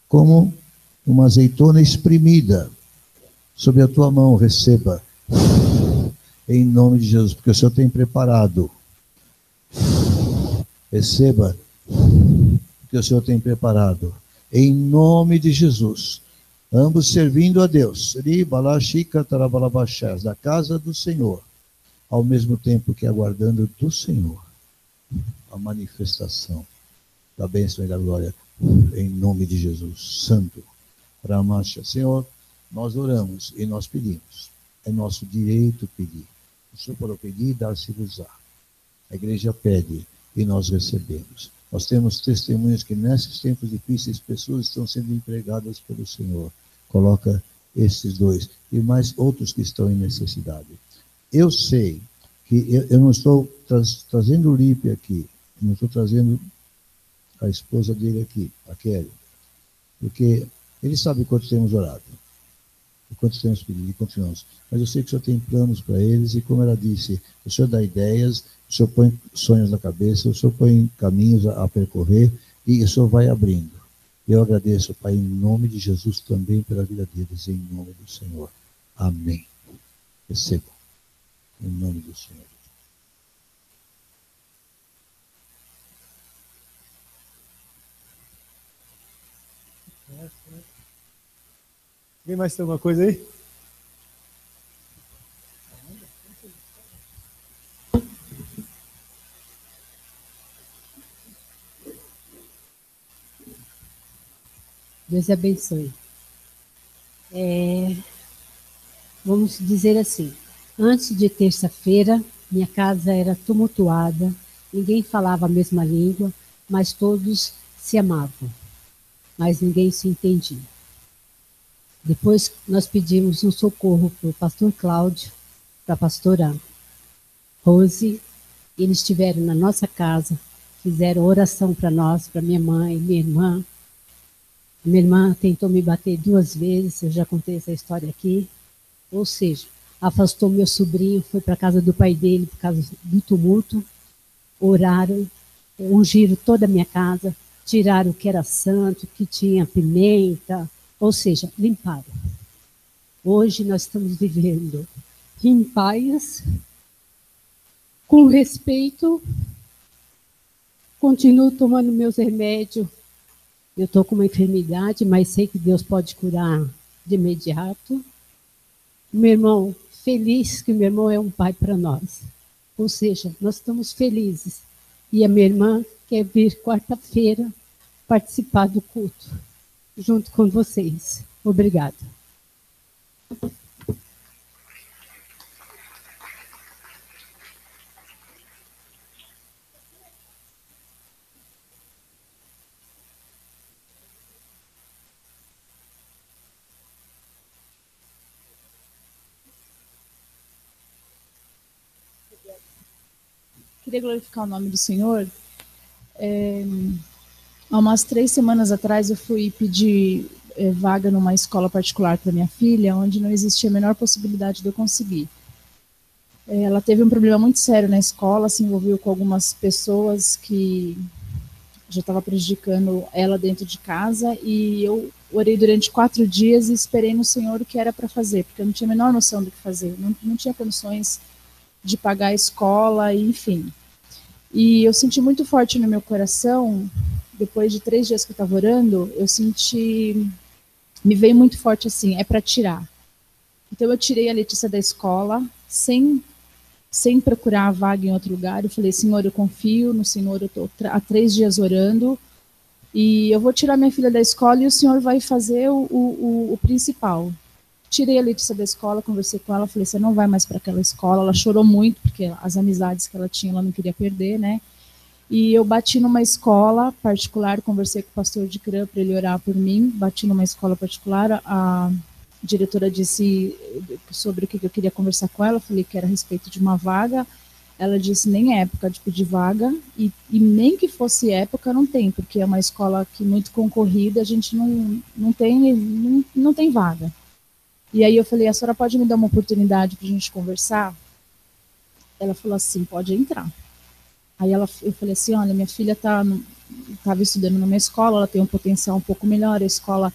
Como uma azeitona espremida sobre a tua mão, receba. Em nome de Jesus, porque o Senhor tem preparado. Receba, porque o Senhor tem preparado. Em nome de Jesus. Ambos servindo a Deus. Da casa do Senhor. Ao mesmo tempo que aguardando do Senhor a manifestação da bênção e da glória. Em nome de Jesus. Santo. Ramasha. Senhor, nós oramos e nós pedimos. É nosso direito pedir. O Senhor falou pedir e dar-se-vos-á. A igreja pede e nós recebemos. Nós temos testemunhos que nesses tempos difíceis pessoas estão sendo empregadas pelo Senhor. Coloca esses dois e mais outros que estão em necessidade. Eu sei que eu não estou trazendo o Lipe aqui, não estou trazendo a esposa dele aqui, a Kelly, porque ele sabe quanto temos orado. E quantos temos pedido e continuamos. Mas eu sei que o Senhor tem planos para eles e, como ela disse, o Senhor dá ideias, o Senhor põe sonhos na cabeça, o Senhor põe caminhos a percorrer e o Senhor vai abrindo. Eu agradeço, Pai, em nome de Jesus também pela vida deles, em nome do Senhor. Amém. Recebam. Em nome do Senhor. Alguém mais tem alguma coisa aí? Deus abençoe. Vamos dizer assim, antes de terça-feira, minha casa era tumultuada, ninguém falava a mesma língua, mas todos se amavam, mas ninguém se entendia. Depois nós pedimos um socorro para o pastor Cláudio, para a pastora Rose. Eles estiveram na nossa casa, fizeram oração para nós, para minha mãe, minha irmã. Minha irmã tentou me bater 2 vezes, eu já contei essa história aqui. Ou seja, afastou meu sobrinho, foi para a casa do pai dele por causa do tumulto. Oraram, ungiram toda a minha casa, tiraram o que era santo, que tinha pimenta. Ou seja, limparam. Hoje nós estamos vivendo em paz, com respeito. Continuo tomando meus remédios. Eu estou com uma enfermidade, mas sei que Deus pode curar de imediato. Meu irmão, feliz que meu irmão é um pai para nós. Ou seja, nós estamos felizes. E a minha irmã quer vir quarta-feira participar do culto, junto com vocês. Obrigada. Queria glorificar o nome do Senhor. Há umas 3 semanas atrás eu fui pedir vaga numa escola particular para minha filha, onde não existia a menor possibilidade de eu conseguir. Ela teve um problema muito sério na escola, se envolveu com algumas pessoas que já estava prejudicando ela dentro de casa, e eu orei durante 4 dias e esperei no Senhor o que era para fazer, porque eu não tinha a menor noção do que fazer, não tinha condições de pagar a escola, enfim. E eu senti muito forte no meu coração, depois de 3 dias que eu estava orando, eu senti, me veio muito forte assim, é para tirar. Então eu tirei a Letícia da escola, sem procurar a vaga em outro lugar. Eu falei, Senhor, eu confio no Senhor, eu estou há 3 dias orando, e eu vou tirar minha filha da escola e o Senhor vai fazer o principal. Tirei a Letícia da escola, conversei com ela, falei, você não vai mais para aquela escola. Ela chorou muito, porque as amizades que ela tinha, ela não queria perder, né? E eu bati numa escola particular, conversei com o pastor de CRAM para ele orar por mim, bati numa escola particular, a diretora disse sobre o que eu queria conversar com ela, falei que era a respeito de uma vaga. Ela disse, nem é época de pedir vaga, e nem que fosse época, não tem, porque é uma escola que muito concorrida, a gente não tem vaga. E aí eu falei, a senhora pode me dar uma oportunidade para a gente conversar? Ela falou assim, pode entrar. Aí eu falei assim, olha, minha filha estava estudando numa escola, ela tem um potencial um pouco melhor, a escola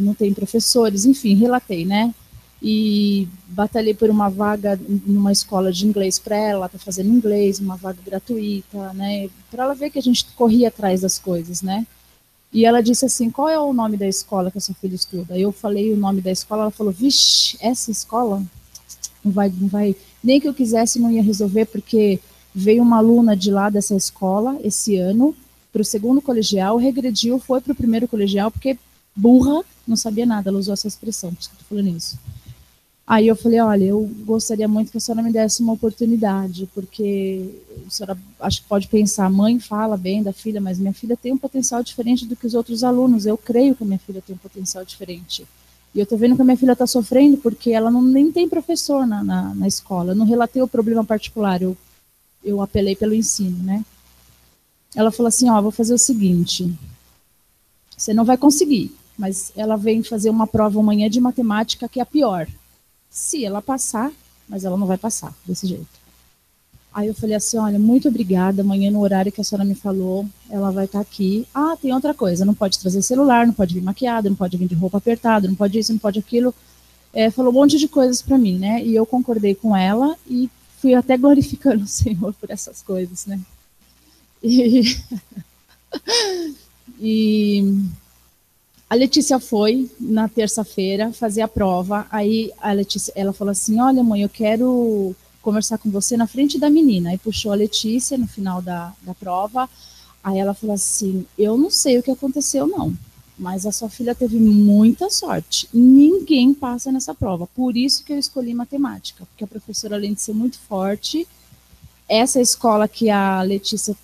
não tem professores, enfim, relatei, né? E batalhei por uma vaga numa escola de inglês para ela está fazendo inglês, uma vaga gratuita, né? Para ela ver que a gente corria atrás das coisas, né? E ela disse assim, qual é o nome da escola que a sua filha estuda? Aí eu falei o nome da escola, ela falou, vixe, essa escola não vai, nem que eu quisesse não ia resolver, porque veio uma aluna de lá dessa escola esse ano para o 2º colegial, regrediu, foi para o 1º colegial, porque burra, não sabia nada, ela usou essa expressão, por isso que eu estou falando isso. Aí eu falei, olha, eu gostaria muito que a senhora me desse uma oportunidade, porque a senhora acho que pode pensar, a mãe fala bem da filha, mas minha filha tem um potencial diferente do que os outros alunos, eu creio que a minha filha tem um potencial diferente. E eu estou vendo que a minha filha está sofrendo porque ela nem tem professor na escola, eu não relatei o problema particular, eu apelei pelo ensino, né? Ela falou assim, ó, vou fazer o seguinte, você não vai conseguir, mas ela vem fazer uma prova amanhã de matemática que é a pior. Se ela passar, mas ela não vai passar, desse jeito. Aí eu falei assim, olha, muito obrigada, amanhã no horário que a senhora me falou, ela vai estar aqui. Ah, tem outra coisa, não pode trazer celular, não pode vir maquiada, não pode vir de roupa apertada, não pode isso, não pode aquilo. Falou um monte de coisas para mim, né? E eu concordei com ela e fui até glorificando o Senhor por essas coisas, né? E a Letícia foi na terça-feira fazer a prova, aí a Letícia, ela falou assim, olha mãe, eu quero conversar com você na frente da menina. Aí puxou a Letícia no final da prova, aí ela falou assim, eu não sei o que aconteceu não, mas a sua filha teve muita sorte, ninguém passa nessa prova, por isso que eu escolhi matemática, porque a professora, além de ser muito forte, essa escola que a Letícia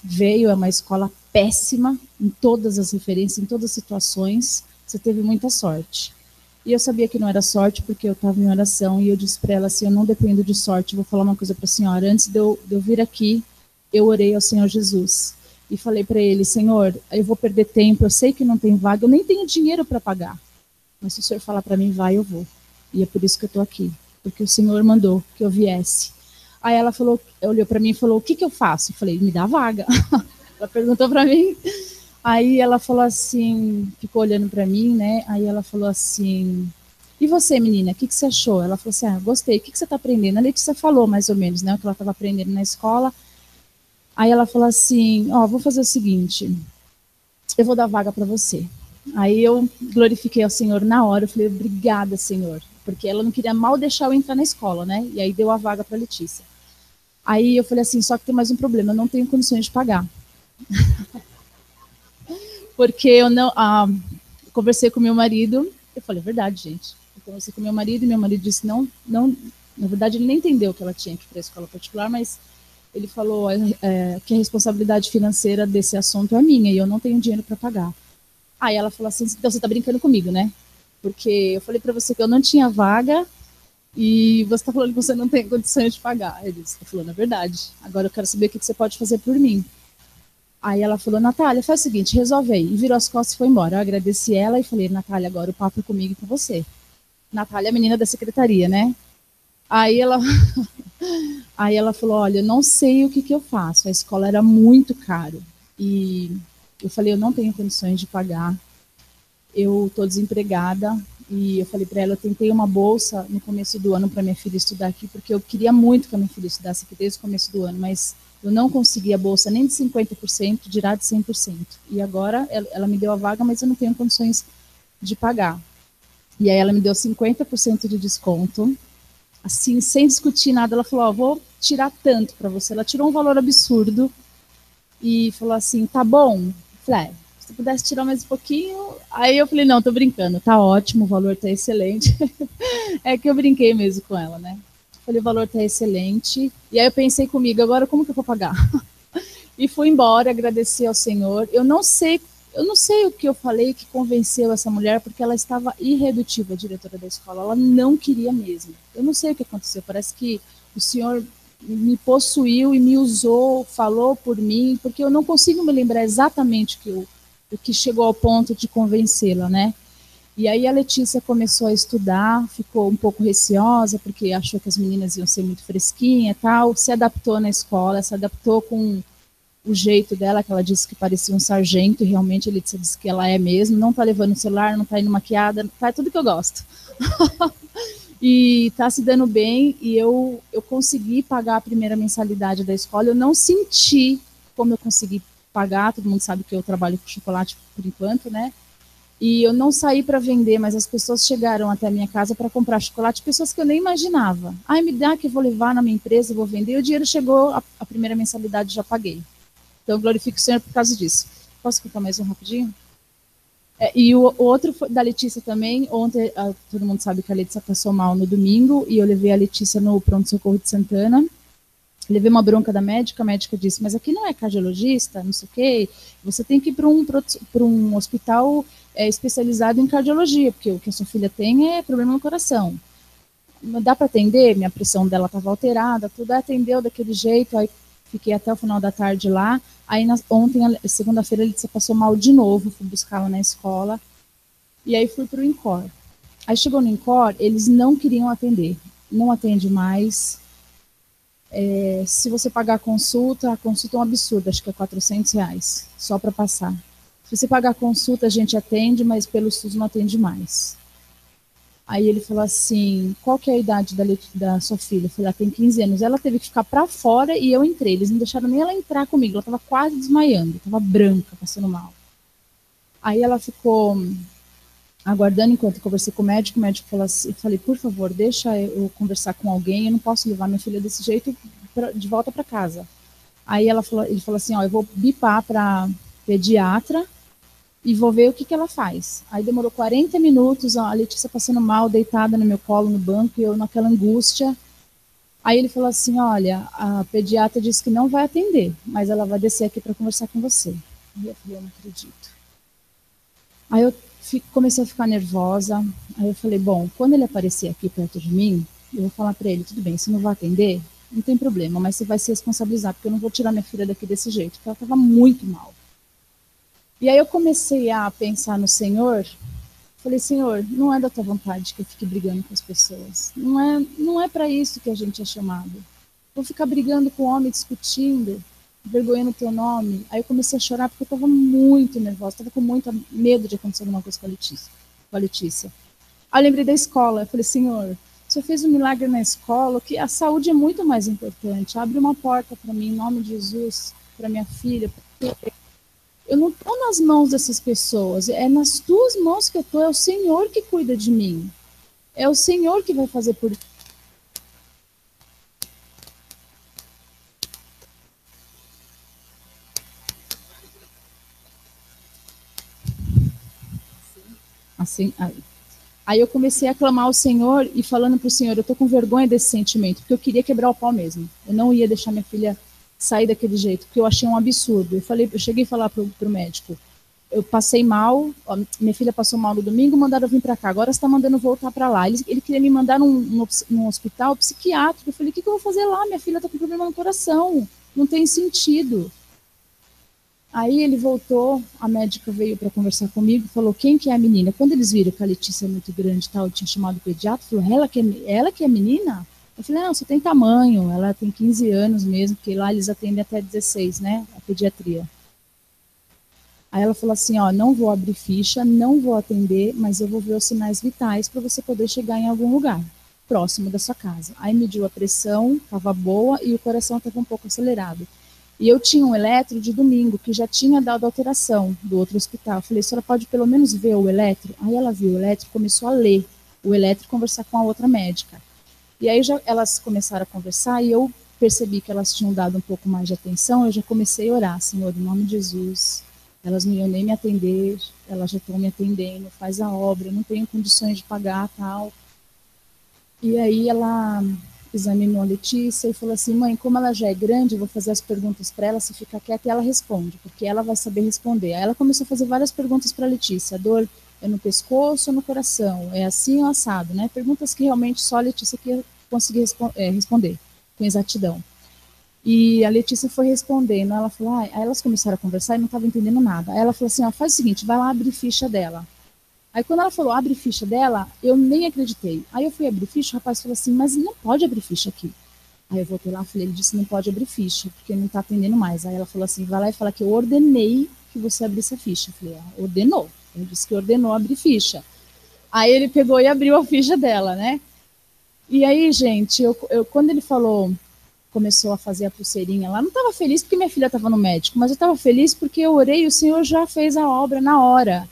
veio é uma escola péssima em todas as referências, em todas as situações, você teve muita sorte. E eu sabia que não era sorte, porque eu estava em oração, e eu disse para ela assim, eu não dependo de sorte, vou falar uma coisa para a senhora, antes de eu vir aqui, eu orei ao Senhor Jesus, e falei para ele, Senhor, eu vou perder tempo, eu sei que não tem vaga, eu nem tenho dinheiro para pagar, mas se o Senhor falar para mim, vai, eu vou. E é por isso que eu estou aqui, porque o Senhor mandou que eu viesse. Aí ela falou, olhou para mim e falou, o que eu faço? Eu falei, me dá vaga. Ela perguntou para mim, aí ela falou assim, ficou olhando para mim, né? Aí ela falou assim, e você, menina, o que você achou? Ela falou assim, gostei, o que você está aprendendo? A Letícia falou mais ou menos, né, o que ela estava aprendendo na escola. Aí ela falou assim, vou fazer o seguinte, eu vou dar vaga para você. Aí eu glorifiquei ao Senhor na hora, eu falei, obrigada, Senhor, porque ela não queria mal deixar eu entrar na escola, né? E aí deu a vaga para a Letícia. Aí eu falei assim, só que tem mais um problema, eu não tenho condições de pagar. Porque eu não conversei com meu marido, eu falei, é verdade, gente. Eu conversei com meu marido, e meu marido disse, não, na verdade ele nem entendeu que ela tinha que ir para a escola particular, mas ele falou que a responsabilidade financeira desse assunto é minha, e eu não tenho dinheiro para pagar. Aí ela falou assim, então você está brincando comigo, né? Porque eu falei para você que eu não tinha vaga, e você está falando que você não tem condições de pagar. Ele está falando a verdade. Agora eu quero saber o que você pode fazer por mim. Aí ela falou, Natália, faz o seguinte, resolve aí. E virou as costas e foi embora. Eu agradeci ela e falei, Natália, agora o papo é comigo e com você. Natália é a menina da secretaria, né? Aí ela, aí ela falou, olha, eu não sei o que eu faço. A escola era muito caro. E eu falei, eu não tenho condições de pagar. Eu estou desempregada. E eu falei para ela, eu tentei uma bolsa no começo do ano para minha filha estudar aqui, porque eu queria muito que a minha filha estudasse aqui desde o começo do ano, mas eu não consegui a bolsa nem de 50%, dirá de 100%. E agora ela me deu a vaga, mas eu não tenho condições de pagar. E aí ela me deu 50% de desconto. Assim, sem discutir nada, ela falou, vou tirar tanto para você. Ela tirou um valor absurdo e falou assim, tá bom. Falei, se pudesse tirar mais um pouquinho. Aí eu falei, não, tô brincando, tá ótimo, o valor tá excelente. É que eu brinquei mesmo com ela, né? Falei, o valor tá excelente. E aí eu pensei comigo, agora como que eu vou pagar? E fui embora, agradeci ao Senhor. Eu não sei o que eu falei que convenceu essa mulher, porque ela estava irredutível, a diretora da escola. Ela não queria mesmo. Eu não sei o que aconteceu. Parece que o Senhor me possuiu e me usou, falou por mim, porque eu não consigo me lembrar exatamente o que chegou ao ponto de convencê-la, né? E aí a Letícia começou a estudar, ficou um pouco receosa, porque achou que as meninas iam ser muito fresquinhas e tal, se adaptou na escola, se adaptou com o jeito dela, que ela disse que parecia um sargento, e realmente ele disse que ela é mesmo, não tá levando o celular, não tá indo maquiada, faz tudo que eu gosto. E tá se dando bem, e eu consegui pagar a primeira mensalidade da escola, eu não senti como eu consegui pagar, todo mundo sabe que eu trabalho com chocolate por enquanto, né? E eu não saí para vender, mas as pessoas chegaram até a minha casa para comprar chocolate, pessoas que eu nem imaginava. Ai, me dá que eu vou levar na minha empresa, vou vender. E o dinheiro chegou, a primeira mensalidade já paguei. Então, eu glorifico o Senhor por causa disso. Posso contar mais um rapidinho? E o outro foi da Letícia também. Ontem, todo mundo sabe que a Letícia passou mal no domingo, e eu levei a Letícia no pronto-socorro de Santana. Levei uma bronca da médica, a médica disse, mas aqui não é cardiologista, não sei o quê, você tem que ir para um hospital especializado em cardiologia, porque o que a sua filha tem é problema no coração. Não dá para atender? Minha pressão dela estava alterada, tudo atendeu daquele jeito, aí fiquei até o final da tarde lá, aí ontem, segunda-feira, ele passou mal de novo, fui buscá-la na escola, e aí fui para o INCOR. Aí chegou no INCOR, eles não queriam atender, não atende mais. Se você pagar a consulta é um absurdo, acho que é R$400, só para passar. Se você pagar a consulta, a gente atende, mas pelo SUS não atende mais. Aí ele falou assim, qual que é a idade da sua filha? Eu falei, ela tem 15 anos. Ela teve que ficar para fora e eu entrei. Eles não deixaram nem ela entrar comigo, ela estava quase desmaiando, estava branca, passando mal. Aí ela ficou aguardando enquanto eu conversei com o médico falou assim, eu falei, por favor, deixa eu conversar com alguém, eu não posso levar minha filha desse jeito de volta para casa. Aí ele falou assim, eu vou bipar para pediatra e vou ver o que ela faz. Aí demorou 40 minutos, a Letícia passando mal, deitada no meu colo no banco, e eu naquela angústia. Aí ele falou assim, olha, a pediatra disse que não vai atender, mas ela vai descer aqui para conversar com você. Aí eu falei, eu não acredito. Aí eu comecei a ficar nervosa, aí eu falei, bom, quando ele aparecer aqui perto de mim, eu vou falar para ele, tudo bem, você não vai atender? Não tem problema, mas você vai se responsabilizar, porque eu não vou tirar minha filha daqui desse jeito, porque ela estava muito mal. E aí eu comecei a pensar no Senhor, falei, Senhor, não é da tua vontade que eu fique brigando com as pessoas, não é para isso que a gente é chamado. Vou ficar brigando com o homem, discutindo, vergonhando o teu nome. Aí eu comecei a chorar porque eu estava muito nervosa, estava com muito medo de acontecer alguma coisa com a Letícia. Aí eu lembrei da escola, eu falei, Senhor, o Senhor fez um milagre na escola, que a saúde é muito mais importante, abre uma porta para mim, em nome de Jesus, para minha filha. Eu não estou nas mãos dessas pessoas, é nas tuas mãos que eu estou, é o Senhor que cuida de mim, é o Senhor que vai fazer por mim. Assim, aí eu comecei a clamar ao Senhor e falando para o Senhor, eu estou com vergonha desse sentimento, porque eu queria quebrar o pau mesmo. Eu não ia deixar minha filha sair daquele jeito, porque eu achei um absurdo. Eu cheguei a falar para o médico, eu passei mal, ó, minha filha passou mal no domingo, mandaram eu vir para cá, agora você está mandando voltar para lá. Ele queria me mandar num hospital psiquiátrico. Eu falei, o que eu vou fazer lá? Minha filha está com problema no coração, não tem sentido. Aí ele voltou, a médica veio para conversar comigo, falou, quem que é a menina? Quando eles viram que a Letícia é muito grande e tal, eu tinha chamado o pediatra, falou, ela que é a menina? Eu falei, não, só tem tamanho, ela tem 15 anos mesmo, porque lá eles atendem até 16, né, a pediatria. Aí ela falou assim, ó, não vou abrir ficha, não vou atender, mas eu vou ver os sinais vitais para você poder chegar em algum lugar próximo da sua casa. Aí mediu a pressão, estava boa e o coração estava um pouco acelerado. E eu tinha um eletro de domingo que já tinha dado alteração do outro hospital. Eu falei, a senhora pode pelo menos ver o eletro? Aí ela viu o eletro e começou a ler o eletro e conversar com a outra médica. E aí elas começaram a conversar e eu percebi que elas tinham dado um pouco mais de atenção. Eu já comecei a orar, Senhor, em nome de Jesus. Elas não iam nem me atender, elas já estão me atendendo, faz a obra, eu não tenho condições de pagar, tal. E aí ela examinou a Letícia e falou assim, mãe, como ela já é grande, eu vou fazer as perguntas para ela, se ficar quieta, e ela responde, porque ela vai saber responder. Aí ela começou a fazer várias perguntas para a Letícia, a dor é no pescoço ou no coração, é assim ou assado, né? Perguntas que realmente só a Letícia que conseguia responder com exatidão. E a Letícia foi respondendo, ela falou, aí elas começaram a conversar e não estava entendendo nada. Aí ela falou assim, ó, faz o seguinte, vai lá abrir ficha dela. Aí quando ela falou, abre ficha dela, eu nem acreditei. Aí eu fui abrir ficha, o rapaz falou assim, mas não pode abrir ficha aqui. Aí eu voltei lá, falei, ele disse, não pode abrir ficha, porque não está atendendo mais. Aí ela falou assim, vai lá e fala que eu ordenei que você abrisse a ficha. Eu falei, ordenou. Ele disse que ordenou abrir ficha. Aí ele pegou e abriu a ficha dela, né? E aí, gente, quando ele falou, começou a fazer a pulseirinha lá, não estava feliz porque minha filha estava no médico, mas eu estava feliz porque eu orei e o Senhor já fez a obra na hora.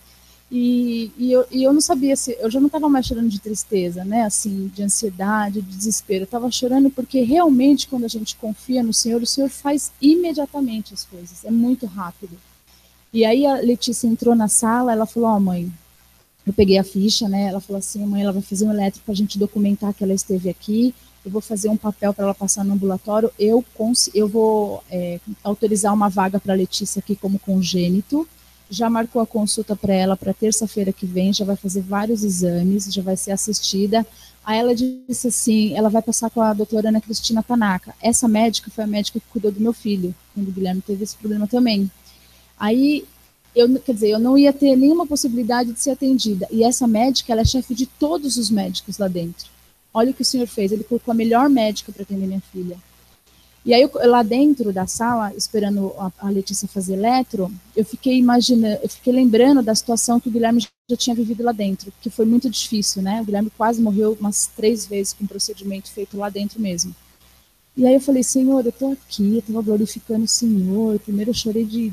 E eu não sabia se, eu já não estava mais chorando de tristeza, né, assim, de ansiedade, de desespero. Eu estava chorando porque realmente quando a gente confia no Senhor, o Senhor faz imediatamente as coisas, é muito rápido. E aí a Letícia entrou na sala, ela falou, mãe, eu peguei a ficha, né, ela falou assim, mãe, ela vai fazer um elétrico para a gente documentar que ela esteve aqui, eu vou fazer um papel para ela passar no ambulatório, eu vou autorizar uma vaga para a Letícia aqui como congênito, já marcou a consulta para ela para terça-feira que vem, já vai fazer vários exames, já vai ser assistida. Aí ela disse assim, ela vai passar com a doutora Ana Cristina Tanaka. Essa médica foi a médica que cuidou do meu filho, quando o Guilherme teve esse problema também. Aí, eu não ia ter nenhuma possibilidade de ser atendida. E essa médica, ela é chefe de todos os médicos lá dentro. Olha o que o senhor fez, ele colocou a melhor médica para atender minha filha. E aí, lá dentro da sala, esperando a Letícia fazer eletro, eu fiquei lembrando da situação que o Guilherme já tinha vivido lá dentro, que foi muito difícil, né? O Guilherme quase morreu umas 3 vezes com um procedimento feito lá dentro mesmo. E aí eu falei, Senhor, eu estou aqui, eu estava glorificando o Senhor, primeiro eu chorei de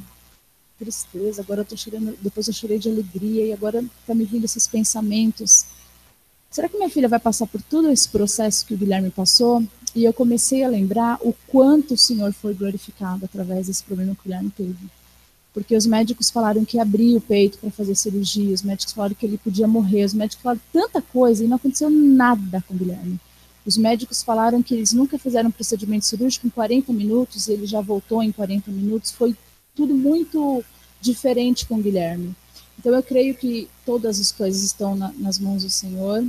tristeza, agora eu estou chorando, depois eu chorei de alegria, e agora está me vindo esses pensamentos. Será que minha filha vai passar por todo esse processo que o Guilherme passou? E eu comecei a lembrar o quanto o Senhor foi glorificado através desse problema que o Guilherme teve. Porque os médicos falaram que abria o peito para fazer cirurgia, os médicos falaram que ele podia morrer, os médicos falaram tanta coisa e não aconteceu nada com o Guilherme. Os médicos falaram que eles nunca fizeram um procedimento cirúrgico em 40 minutos e ele já voltou em 40 minutos. Foi tudo muito diferente com o Guilherme. Então eu creio que todas as coisas estão nas mãos do Senhor.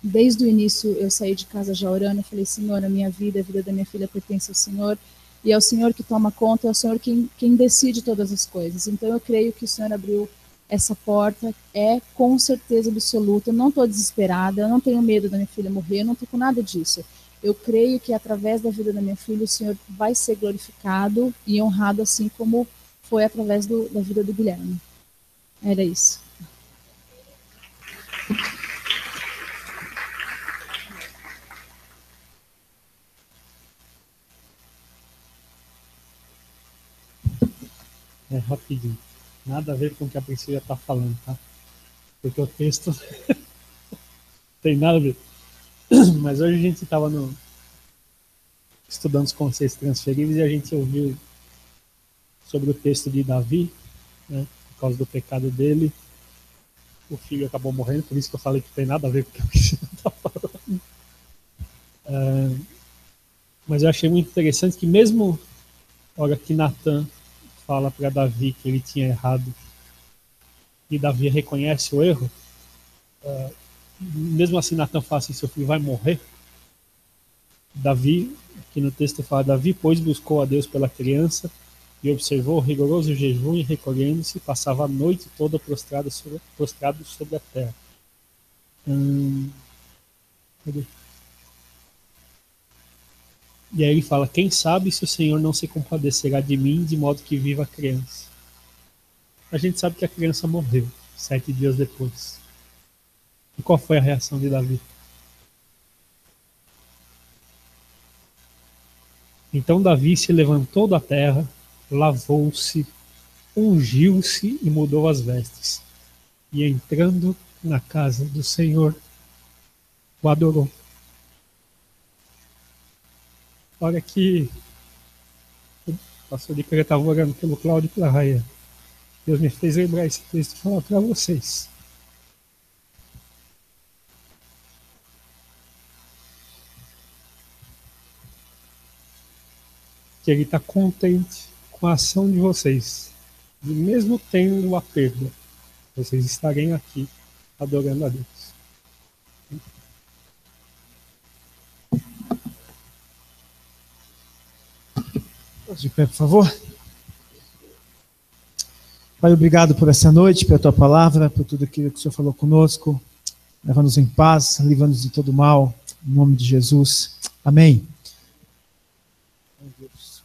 Desde o início eu saí de casa já orando, eu falei, Senhor, a minha vida, a vida da minha filha pertence ao Senhor, e é o Senhor que toma conta, é o Senhor quem decide todas as coisas. Então eu creio que o Senhor abriu essa porta, com certeza absoluta, eu não estou desesperada, eu não tenho medo da minha filha morrer, eu não estou com nada disso. Eu creio que através da vida da minha filha o Senhor vai ser glorificado e honrado assim como foi através da vida do Guilherme. Era isso. Rapidinho. Nada a ver com o que a Priscila está falando, tá? Porque o texto tem nada a ver. Mas hoje a gente estava estudando os conceitos transferíveis e a gente ouviu sobre o texto de Davi, né? Por causa do pecado dele, o filho acabou morrendo, por isso que eu falei que tem nada a ver com o que a Priscila está falando. Mas eu achei muito interessante que mesmo a hora que Natan fala para Davi que ele tinha errado e Davi reconhece o erro, mesmo assim Natan fala assim, seu filho vai morrer. Davi, aqui no texto fala, Davi, pois, buscou a Deus pela criança e observou o rigoroso jejum e, recolhendo-se, passava a noite toda prostrado sobre a terra. Cadê? E aí ele fala, quem sabe se o Senhor não se compadecerá de mim de modo que viva a criança. A gente sabe que a criança morreu 7 dias depois. E qual foi a reação de Davi? Então Davi se levantou da terra, lavou-se, ungiu-se e mudou as vestes. E entrando na casa do Senhor, o adorou. Olha que o pastor de Creta estava orando pelo Cláudio e pela Raia. Deus me fez lembrar esse texto e falar para vocês. Que ele está contente com a ação de vocês. E mesmo tendo a perda, vocês estarem aqui adorando a Deus. De pé, por favor. Pai, obrigado por essa noite, pela tua palavra, por tudo aquilo que o Senhor falou conosco. Leva-nos em paz, livra-nos de todo mal. Em nome de Jesus. Amém. Meu Deus.